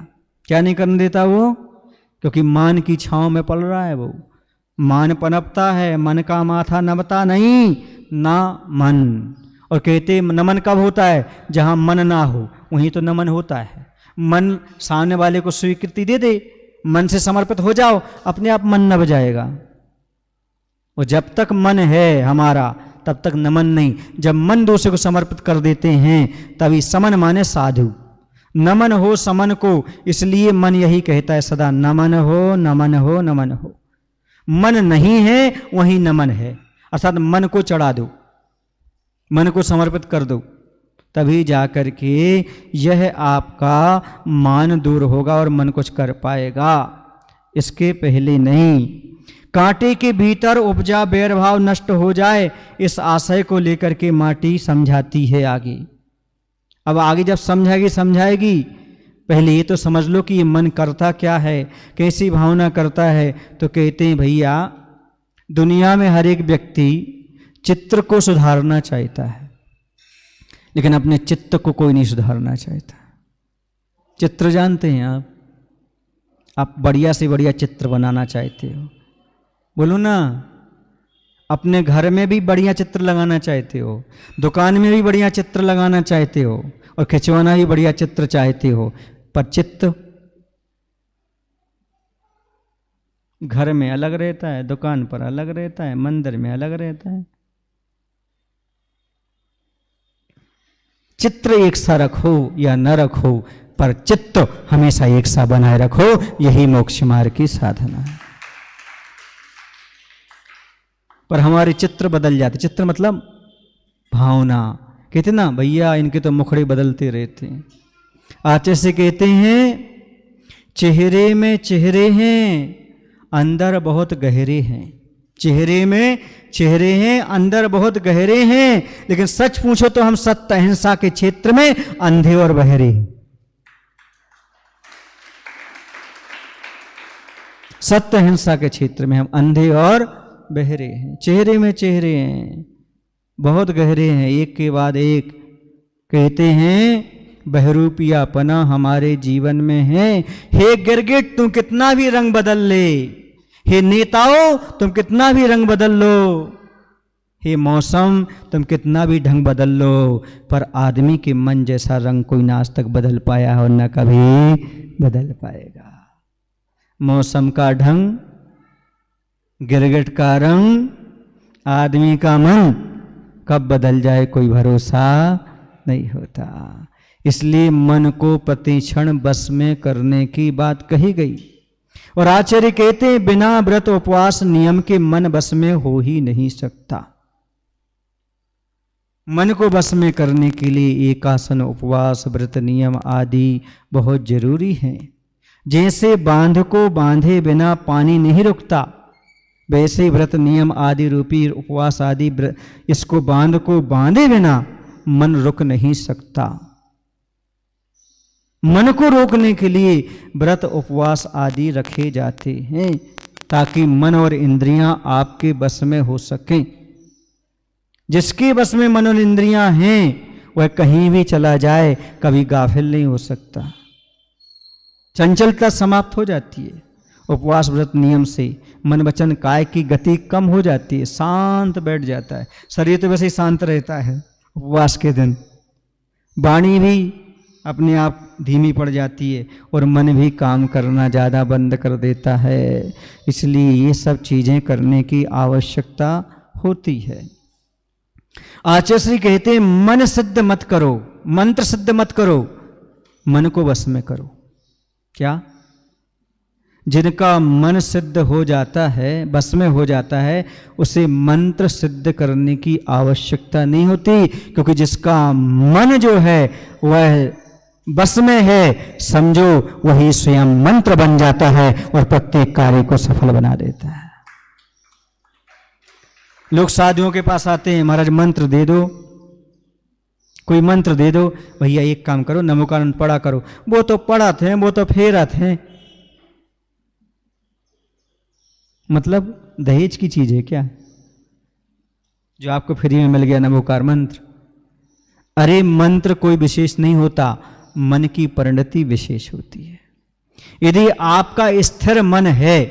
क्या नहीं करने देता वो? क्योंकि मान की छांव में पल रहा है वो। मान पनपता है, मन का माथा नमता नहीं, ना मन। और कहते नमन कब होता है? जहां मन ना हो वहीं तो नमन होता है। मन सामने वाले को स्वीकृति दे दे, मन से समर्पित हो जाओ, अपने आप मन नभ जाएगा। और जब तक मन है हमारा तब तक नमन नहीं। जब मन दूसरे को समर्पित कर देते हैं तभी समन माने साधु। नमन हो समन को, इसलिए मन यही कहता है सदा, नमन हो नमन हो नमन हो। मन नहीं है वहीं नमन है, अर्थात मन को चढ़ा दो, मन को समर्पित कर दो, तभी जाकर के यह आपका मान दूर होगा और मन कुछ कर पाएगा, इसके पहले नहीं। कांटे के भीतर उपजा बैर भाव नष्ट हो जाए, इस आशय को लेकर के माटी समझाती है आगे। अब आगे जब समझाएगी, पहले ये तो समझ लो कि ये मन करता क्या है, कैसी भावना करता है। तो कहते हैं भैया, दुनिया में हर एक व्यक्ति चित्र को सुधारना चाहता है, लेकिन अपने चित्त को कोई नहीं सुधारना चाहता। चित्र जानते हैं आप बढ़िया से बढ़िया चित्र बनाना चाहते हो, बोलो ना। अपने घर में भी बढ़िया चित्र लगाना चाहते हो, दुकान में भी बढ़िया चित्र लगाना चाहते हो, और खिंचवाना भी बढ़िया चित्र चाहते हो, पर चित्त घर में अलग रहता है, दुकान पर अलग रहता है, मंदिर में अलग रहता है। चित्र एक सा रखो या न रखो, पर चित्त हमेशा एक सा बनाए रखो, यही मोक्ष मार्ग की साधना है। पर हमारे चित्र बदल जाते। चित्र मतलब भावना। कहते ना भैया इनके तो मुखड़े बदलते रहते हैं। आचार्य से कहते हैं चेहरे में चेहरे हैं, अंदर बहुत गहरे हैं। चेहरे में चेहरे हैं, अंदर बहुत गहरे हैं, लेकिन सच पूछो तो हम सत्य अहिंसा के क्षेत्र में अंधे और बहरे। सत्य अहिंसा के क्षेत्र में हम अंधे और बहरे हैं। चेहरे में चेहरे हैं, बहुत गहरे हैं, एक के बाद एक। कहते हैं बहरूपियापना हमारे जीवन में है। हे गिरगिट तुम कितना भी रंग बदल ले, हे नेताओं तुम कितना भी रंग बदल लो, हे मौसम तुम कितना भी ढंग बदल लो, पर आदमी के मन जैसा रंग कोई ना आज तक बदल पाया और न कभी बदल पाएगा। मौसम का ढंग, गिरगिट का रंग, आदमी का मन कब बदल जाए कोई भरोसा नहीं होता। इसलिए मन को प्रतिक्षण बस में करने की बात कही गई। और आचार्य कहते हैं बिना व्रत उपवास नियम के मन बस में हो ही नहीं सकता। मन को बस में करने के लिए एकासन, उपवास, व्रत नियम आदि बहुत जरूरी हैं। जैसे बांध को बांधे बिना पानी नहीं रुकता, वैसे व्रत नियम आदि रूपी उपवास आदि इसको बांध को बांधे बिना मन रुक नहीं सकता। मन को रोकने के लिए व्रत उपवास आदि रखे जाते हैं ताकि मन और इंद्रियां आपके बस में हो सकें। जिसके बस में मन और इंद्रियां हैं वह कहीं भी चला जाए कभी गाफिल नहीं हो सकता। चंचलता समाप्त हो जाती है। उपवास व्रत नियम से मन वचन काय की गति कम हो जाती है, शांत बैठ जाता है। शरीर तो वैसे ही शांत रहता है उपवास के दिन, वाणी भी अपने आप धीमी पड़ जाती है और मन भी काम करना ज़्यादा बंद कर देता है। इसलिए ये सब चीज़ें करने की आवश्यकता होती है। आचार्य श्री कहते हैं मन सिद्ध मत करो, मंत्र सिद्ध मत करो, मन को वश में करो। क्या? जिनका मन सिद्ध हो जाता है, बस में हो जाता है, उसे मंत्र सिद्ध करने की आवश्यकता नहीं होती, क्योंकि जिसका मन जो है वह बस में है, समझो वही स्वयं मंत्र बन जाता है और प्रत्येक कार्य को सफल बना देता है। लोग साधुओं के पास आते हैं, महाराज मंत्र दे दो, कोई मंत्र दे दो। भैया एक काम करो, नमोकारण पढ़ा करो। वो तो पढ़ा थे, वो तो फेरा थे। मतलब दहेज की चीज है क्या जो आपको फ्री में मिल गया नमोकार मंत्र? अरे मंत्र कोई विशेष नहीं होता, मन की परिणति विशेष होती है। यदि आपका स्थिर मन है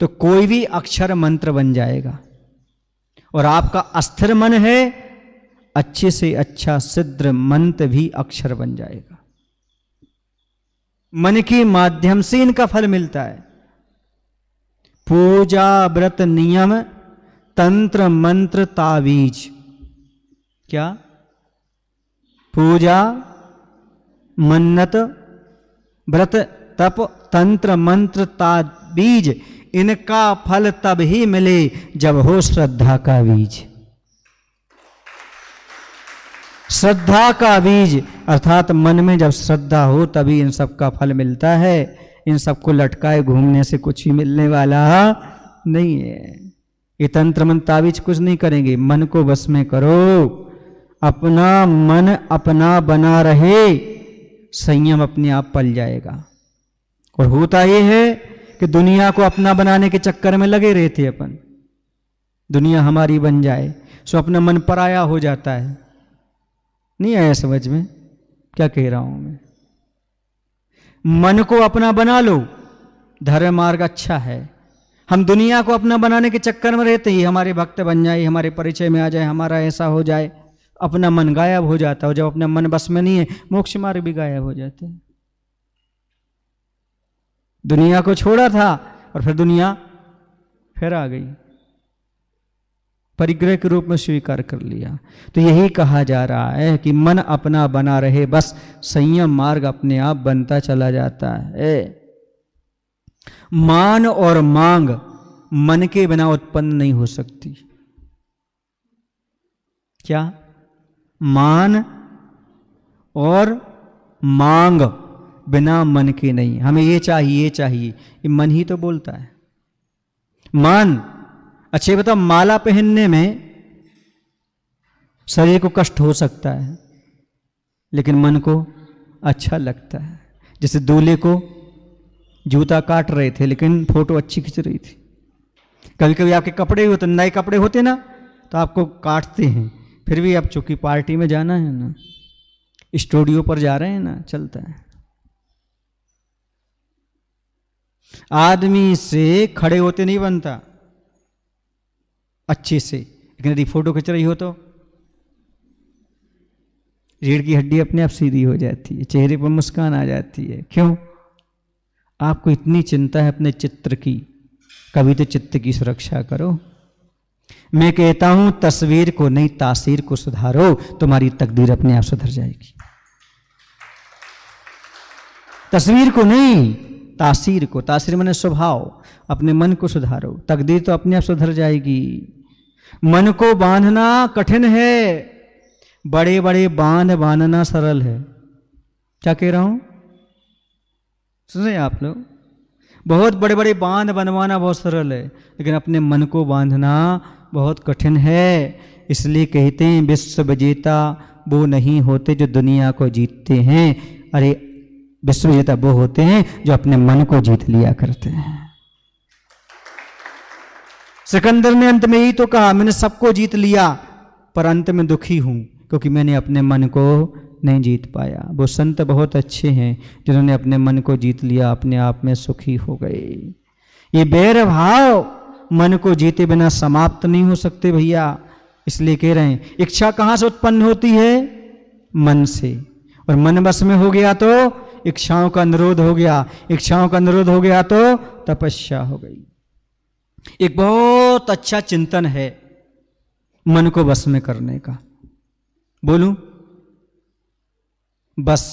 तो कोई भी अक्षर मंत्र बन जाएगा, और आपका अस्थिर मन है अच्छे से अच्छा सिद्ध मंत्र भी अक्षर बन जाएगा। मन के माध्यम से इनका फल मिलता है। पूजा व्रत नियम तंत्र मंत्र तावीज। क्या? पूजा, मन्नत, व्रत, तप, तंत्र मंत्र तावीज, इनका फल तब ही मिले जब हो श्रद्धा का बीज। श्रद्धा का बीज अर्थात मन में जब श्रद्धा हो तभी इन सब का फल मिलता है। इन सबको लटकाए घूमने से कुछ ही मिलने वाला नहीं है। ये तंत्र मंत्र तावीज कुछ नहीं करेंगे। मन को बस में करो, अपना मन अपना बना रहे, संयम अपने आप पल जाएगा। और होता ये है कि दुनिया को अपना बनाने के चक्कर में लगे रहते अपन, दुनिया हमारी बन जाए, सो अपना मन पराया हो जाता है। नहीं आया समझ में क्या कह रहा हूं मैं? मन को अपना बना लो, धर्म मार्ग अच्छा है। हम दुनिया को अपना बनाने के चक्कर में रहते ही, हमारे भक्त बन जाए, हमारे परिचय में आ जाए, हमारा ऐसा हो जाए, अपना मन गायब हो जाता है। और जब अपना मन बस में नहीं है, मोक्ष मार्ग भी गायब हो जाते हैं। दुनिया को छोड़ा था और फिर दुनिया फिर आ गई, परिग्रह के रूप में स्वीकार कर लिया। तो यही कहा जा रहा है कि मन अपना बना रहे, बस संयम मार्ग अपने आप बनता चला जाता है। मान और मांग मन के बिना उत्पन्न नहीं हो सकती। क्या? मान और मांग बिना मन के नहीं। हमें ये चाहिए, ये चाहिए, ये मन ही तो बोलता है। मान, अच्छे बता, माला पहनने में शरीर को कष्ट हो सकता है, लेकिन मन को अच्छा लगता है। जैसे दूल्हे को जूता काट रहे थे, लेकिन फोटो अच्छी खींच रही थी। कभी कभी आपके कपड़े होते, नए कपड़े होते ना, तो आपको काटते हैं, फिर भी आप चूंकि पार्टी में जाना है ना, स्टूडियो पर जा रहे हैं ना, चलता है। आदमी से खड़े होते नहीं बनता अच्छे से, लेकिन यदि फोटो खींच रही हो तो रीढ़ की हड्डी अपने आप सीधी हो जाती है, चेहरे पर मुस्कान आ जाती है। क्यों? आपको इतनी चिंता है अपने चित्र की, कभी तो चित्त की सुरक्षा करो। मैं कहता हूं तस्वीर को नहीं, तासीर को सुधारो, तुम्हारी तकदीर अपने आप सुधर जाएगी। तस्वीर को नहीं, तासीर को। तासीर माने स्वभाव। अपने मन को सुधारो, तकदीर तो अपने आप सुधर जाएगी। मन को बांधना कठिन है, बड़े बड़े बांध बांधना सरल है। क्या कह रहा हूं? सुने आप लोग, बहुत बड़े बड़े बांध बनवाना बहुत सरल है, लेकिन अपने मन को बांधना बहुत कठिन है। इसलिए कहते हैं विश्व विजेता वो नहीं होते जो दुनिया को जीतते हैं। अरे विश्व विजेता वो होते हैं जो अपने मन को जीत लिया करते हैं। सिकंदर ने अंत में यही तो कहा, मैंने सबको जीत लिया पर अंत में दुखी हूं क्योंकि मैंने अपने मन को नहीं जीत पाया। वो संत बहुत अच्छे हैं जिन्होंने अपने मन को जीत लिया, अपने आप में सुखी हो गए। ये बैर भाव मन को जीते बिना समाप्त नहीं हो सकते भैया। इसलिए कह रहे हैं इच्छा कहां से उत्पन्न होती है? मन से। और मन बस में हो गया तो इच्छाओं का निरोध हो गया, इच्छाओं का निरोध हो गया तो तपस्या हो गई। एक बहुत अच्छा चिंतन है मन को बस में करने का। बोलूं? बस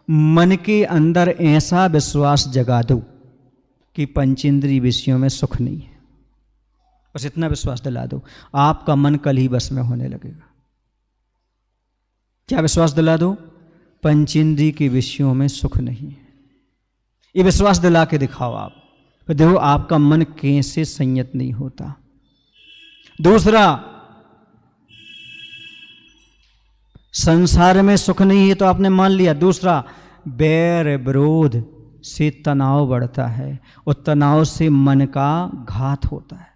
मन के अंदर ऐसा विश्वास जगा दो कि पंचेंद्रिय विषयों में सुख नहीं है। बस इतना विश्वास दिला दो, आपका मन कल ही बस में होने लगेगा। क्या विश्वास दिला दो? पंचेंद्रिय के विषयों में सुख नहीं है। ये विश्वास दिला के दिखाओ आप, तो देखो आपका मन कैसे संयत नहीं होता। दूसरा, संसार में सुख नहीं है तो आपने मान लिया। दूसरा, बैर विरोध से तनाव बढ़ता है और तनाव से मन का घात होता है।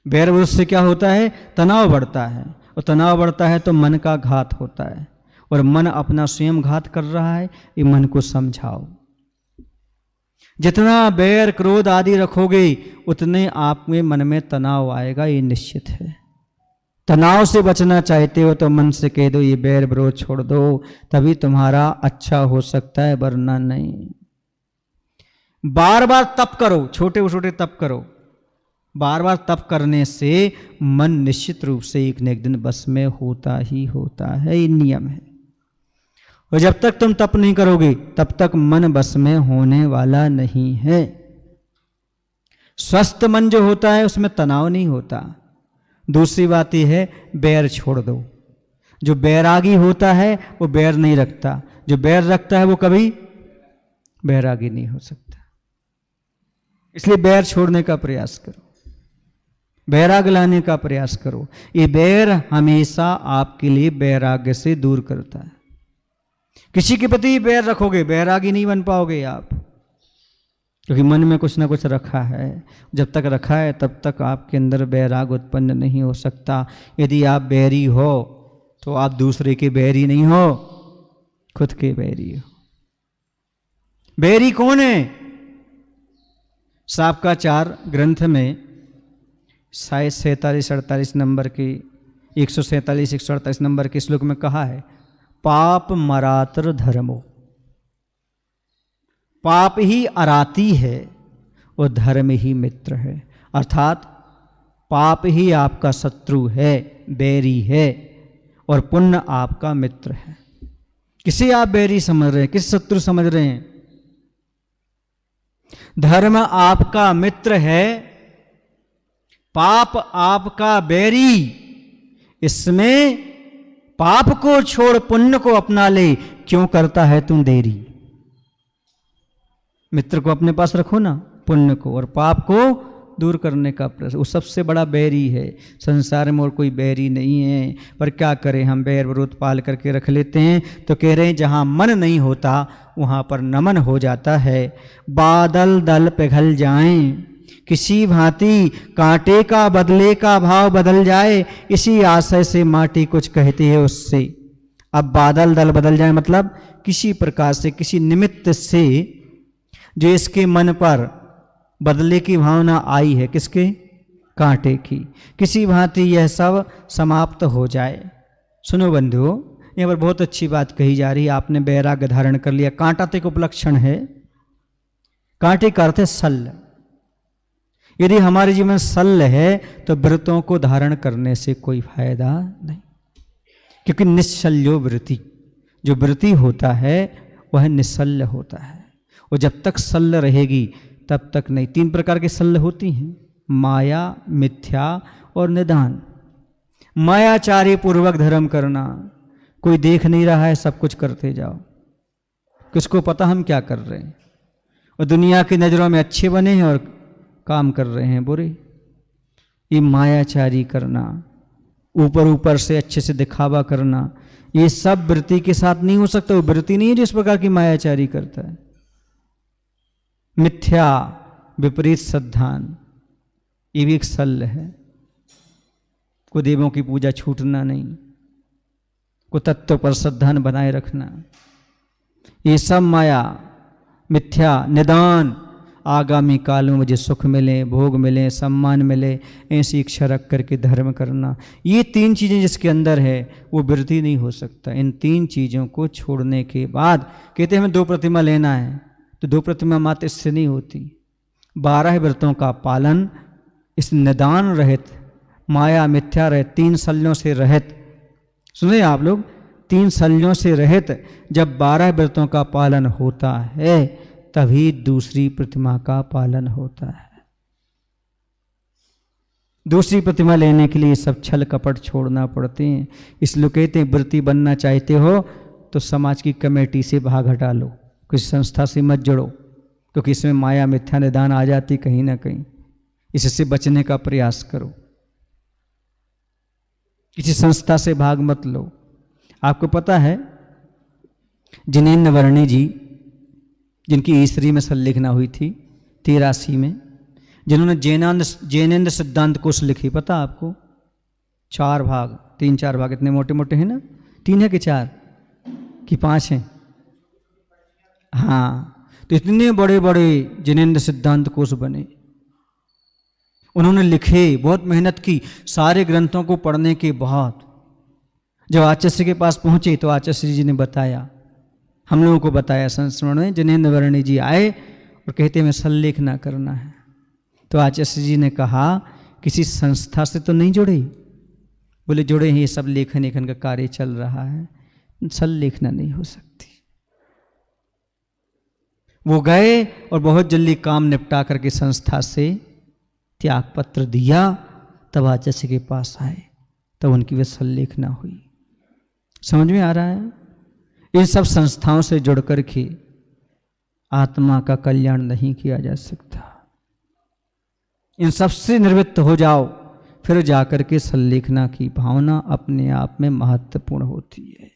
बैर विरोध से क्या होता है? तनाव बढ़ता है, और तनाव बढ़ता है तो मन का घात होता है, और मन अपना स्वयं घात कर रहा है। ये मन को समझाओ। जितना बैर क्रोध आदि रखोगे उतने आप में मन में तनाव आएगा, ये निश्चित है। तनाव से बचना चाहते हो तो मन से कह दो ये बैर विरोध छोड़ दो, तभी तुम्हारा अच्छा हो सकता है, वरना नहीं। बार बार तप करो, छोटे छोटे तप करो। बार बार तप करने से मन निश्चित रूप से एक न एक दिन बस में होता ही होता है, ये नियम है। और जब तक तुम तप नहीं करोगे तब तक मन बस में होने वाला नहीं है। स्वस्थ मन जो होता है उसमें तनाव नहीं होता। दूसरी बात यह है बैर छोड़ दो। जो बैरागी होता है वो बैर नहीं रखता, जो बैर रखता है वो कभी बैरागी नहीं हो सकता। इसलिए बैर छोड़ने का प्रयास करो, बैराग लाने का प्रयास करो। ये बैर हमेशा आपके लिए बैराग्य से दूर करता है। किसी के प्रति बैर रखोगे बैरागी नहीं बन पाओगे आप, क्योंकि मन में कुछ ना कुछ रखा है। जब तक रखा है तब तक आपके अंदर बैराग उत्पन्न नहीं हो सकता। यदि आप बैरी हो तो आप दूसरे के बैरी नहीं हो, खुद के बैरी हो। बैरी कौन है? साबकाचार ग्रंथ में शायद 47-48 नंबर की 147-148 नंबर के श्लोक में कहा है, पाप मरातर धर्मो। पाप ही अराती है और धर्म ही मित्र है। अर्थात पाप ही आपका शत्रु है, बैरी है, और पुण्य आपका मित्र है। किसे आप बैरी समझ रहे हैं, किस शत्रु समझ रहे हैं? धर्म आपका मित्र है, पाप आपका बैरी। इसमें पाप को छोड़ पुण्य को अपना ले, क्यों करता है तू देरी। मित्र को अपने पास रखो ना, पुण्य को, और पाप को दूर करने का प्रयास, वो सबसे बड़ा बैरी है। संसार में और कोई बैरी नहीं है, पर क्या करें, हम बैर विरोध पाल करके रख लेते हैं। तो कह रहे हैं जहां मन नहीं होता वहां पर नमन हो जाता है। बादल दल पिघल जाएं, किसी भांति कांटे का बदले का भाव बदल जाए, इसी आशय से माटी कुछ कहती है उससे। अब बादल दल बदल जाए मतलब किसी प्रकार से, किसी निमित्त से जो इसके मन पर बदले की भावना आई है, किसके, कांटे की, किसी भांति यह सब समाप्त हो जाए। सुनो बंधुओं, यहाँ पर बहुत अच्छी बात कही जा रही है। आपने वैराग्य धारण कर लिया, कांटा तो एक उपलक्षण है, कांटे का अर्थ है शल्य। यदि हमारे जीवन में शल्य है तो व्रतों को धारण करने से कोई फायदा नहीं, क्योंकि निश्शल्यो वृत्ति, जो वृत्ति होता है वह निश्शल्य होता है। और जब तक शल्य रहेगी तब तक नहीं। 3 प्रकार की शल्य होती हैं, माया, मिथ्या और निदान। मायाचारी पूर्वक धर्म करना, कोई देख नहीं रहा है, सब कुछ करते जाओ, किसको पता हम क्या कर रहे हैं, और दुनिया की नज़रों में अच्छे बने हैं और काम कर रहे हैं बुरे। ये मायाचारी करना, ऊपर ऊपर से अच्छे से दिखावा करना, ये सब वृत्ति के साथ नहीं हो सकता। वो वृत्ति नहीं है जिस प्रकार की मायाचारी करता है। मिथ्या, विपरीत श्रद्धान, ये भी एक शल्य है। को देवों की पूजा छूटना नहीं, को तत्व पर श्रद्धान बनाए रखना, ये सब माया, मिथ्या। निदान, आगामी काल में मुझे सुख मिले, भोग मिले, सम्मान मिले, ऐसी इच्छा रख करके धर्म करना। ये 3 चीज़ें जिसके अंदर है वो वृत्ति नहीं हो सकता। इन 3 चीज़ों को छोड़ने के बाद कहते हैं हमें 2 प्रतिमा लेना है, तो 2 प्रतिमा मात्र इससे नहीं होती। 12 व्रतों का पालन इस निदान रहित, माया मिथ्या रहित, 3 शल्यों से रहित, सुनिए आप लोग, 3 शल्यों से रहित जब 12 व्रतों का पालन होता है तभी दूसरी प्रतिमा का पालन होता है। दूसरी प्रतिमा लेने के लिए सब छल कपट छोड़ना पड़ते हैं। इसलिए कहते हैं व्रती बनना चाहते हो तो समाज की कमेटी से भाग हटा लो, किसी संस्था से मत जुड़ो, क्योंकि इसमें माया मिथ्या निदान आ जाती कहीं ना कहीं। इससे बचने का प्रयास करो, किसी संस्था से भाग मत लो। आपको पता है जिनेन्द्र वर्णी जी, जिनकी ईसरी में संलेखना हुई थी 83 में, जिन्होंने जैनेन्द्र सिद्धांत कोश लिखी, पता आपको? 4 भाग, 3-4 भाग, इतने मोटे मोटे हैं ना, 3 है कि 4 कि 5 हैं? हाँ, तो इतने बड़े बड़े जैनेन्द्र सिद्धांत कोश बने। उन्होंने लिखे, बहुत मेहनत की। सारे ग्रंथों को पढ़ने के बाद जब आचार्य के पास पहुंचे तो आचार्य जी ने बताया, हम लोगों को बताया संस्मरण में, जैनेन्द्र वर्णी जी आए और कहते मैं संलेखना करना है। तो आचार्य जी ने कहा किसी संस्था से तो नहीं जुड़े? बोले जुड़े हैं, ये सब लेखन का कार्य चल रहा है, संलेखना नहीं हो सकती। वो गए और बहुत जल्दी काम निपटा करके संस्था से त्याग पत्र दिया, तब आचार्य के पास आए, तब उनकी वह संलेखना हुई। समझ में आ रहा है? इन सब संस्थाओं से जुड़ करके आत्मा का कल्याण नहीं किया जा सकता। इन सब से निवृत्त हो जाओ, फिर जाकर के संलेखना की भावना अपने आप में महत्वपूर्ण होती है।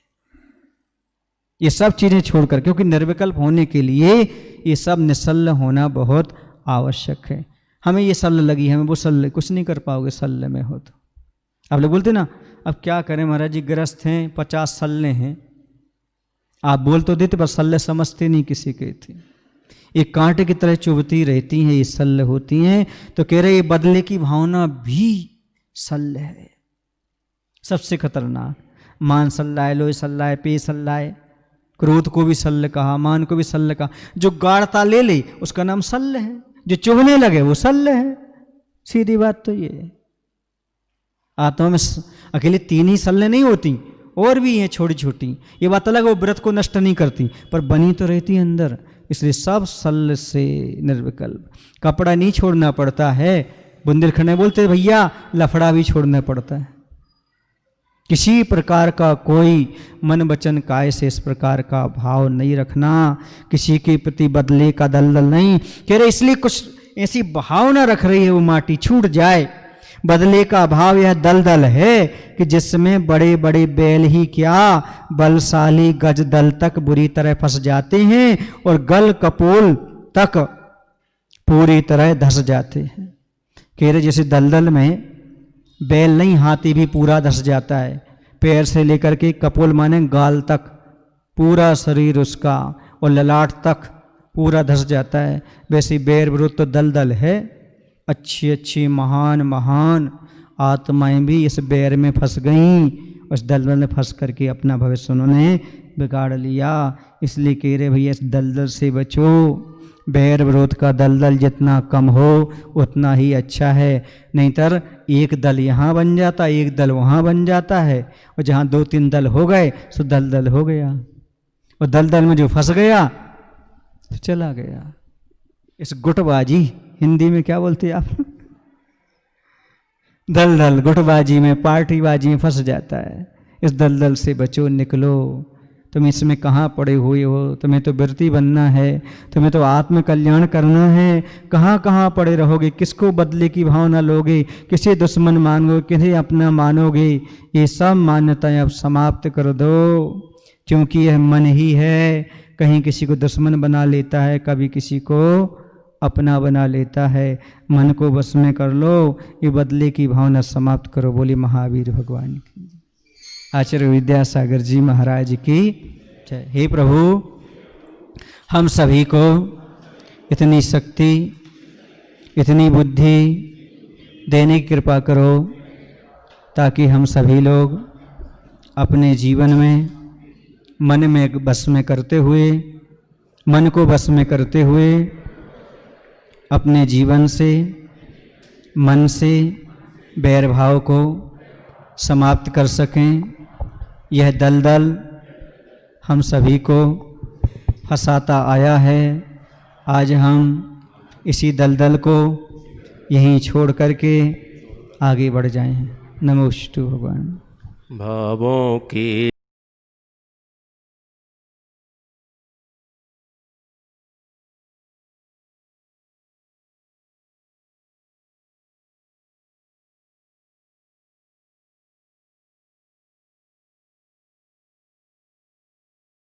ये सब चीजें छोड़कर, क्योंकि निर्विकल्प होने के लिए ये सब निश्चल होना बहुत आवश्यक है। हमें ये शल्य लगी, हमें वो शल्य, कुछ नहीं कर पाओगे शल्य में हो तो। आप लोग बोलते ना अब क्या करें महाराज जी, ग्रस्त हैं, 50 शल्य हैं। आप बोल तो देते पर शल्य समझते नहीं किसी के थे। ये कांटे की तरह चुभती रहती हैं, ये शल्य होती हैं। तो कह रहे ये बदले की भावना भी शल्य है, सबसे खतरनाक। मान शल्य, लोह शल्य, पे शल्य, क्रोध को भी शल्य कहा, मान को भी शल्य कहा। जो गाढ़ता ले ले उसका नाम शल्य है, जो चुभने लगे वो शल्य है। सीधी बात तो ये है। आत्मा में अकेले 3 ही शल्य नहीं होती, और भी हैं छोटी छोटी। ये बात अलग, वो व्रत को नष्ट नहीं करती, पर बनी तो रहती है अंदर। इसलिए सब सल से निर्विकल्प। कपड़ा नहीं छोड़ना पड़ता है, बुंदेलखंड में बोलते भैया लफड़ा भी छोड़ना पड़ता है। किसी प्रकार का कोई मन वचन काय से इस प्रकार का भाव नहीं रखना, किसी के प्रति बदले का दलदल नहीं। कह रहे इसलिए कुछ ऐसी भावना रख रही है वो माटी छूट जाए। बदले का भाव यह दलदल है कि जिसमें बड़े बड़े बैल ही क्या बलशाली गज दल तक बुरी तरह फंस जाते हैं और गल कपोल तक पूरी तरह धस जाते हैं। कह रहे जैसे दलदल में बैल नहीं, हाथी भी पूरा धस जाता है, पैर से लेकर के कपोल माने गाल तक पूरा शरीर उसका और ललाट तक पूरा धस जाता है। वैसे बैर विरोध तो दलदल है। अच्छी अच्छी महान महान आत्माएं भी इस बैर में फंस गईं, उस दलदल में फंस करके अपना भविष्य उन्होंने बिगाड़ लिया। इसलिए कह रहे भैया इस दलदल से बचो। बैर विरोध का दलदल जितना कम हो उतना ही अच्छा है, नहीं तर एक दल यहाँ बन जाता, एक दल वहाँ बन जाता है, और जहाँ 2-3 दल हो गए सो दलदल हो गया, और दलदल में जो फंस गया तो चला गया। इस गुटबाजी, हिंदी में क्या बोलते हैं आप? दलदल गुटबाजी में, पार्टीबाजी में फंस जाता है। इस दलदल से बचो, निकलो। तुम इसमें कहाँ पड़े हुए हो? तुम्हें तो वृत्ति बनना है, तुम्हें तो आत्म कल्याण करना है। कहाँ कहाँ पड़े रहोगे? किसको बदले की भावना लोगे? किसे दुश्मन मानोगे, किसे अपना मानोगे? ये सब मान्यताएं अब समाप्त कर दो, क्योंकि यह मन ही है, कहीं किसी को दुश्मन बना लेता है, कभी किसी को अपना बना लेता है। मन को बस में कर लो, ये बदले की भावना समाप्त करो। बोली महावीर भगवान की, आचार्य विद्यासागर जी महाराज की जय। हे प्रभु, हम सभी को इतनी शक्ति, इतनी बुद्धि देने की कृपा करो, ताकि हम सभी लोग अपने जीवन में मन में बस में करते हुए, मन को बस में करते हुए अपने जीवन से, मन से बैर भाव को समाप्त कर सकें। यह दलदल हम सभी को फंसाता आया है। आज हम इसी दलदल को यहीं छोड़ करके आगे बढ़ जाएं। नमोस्तु भगवान। भावों की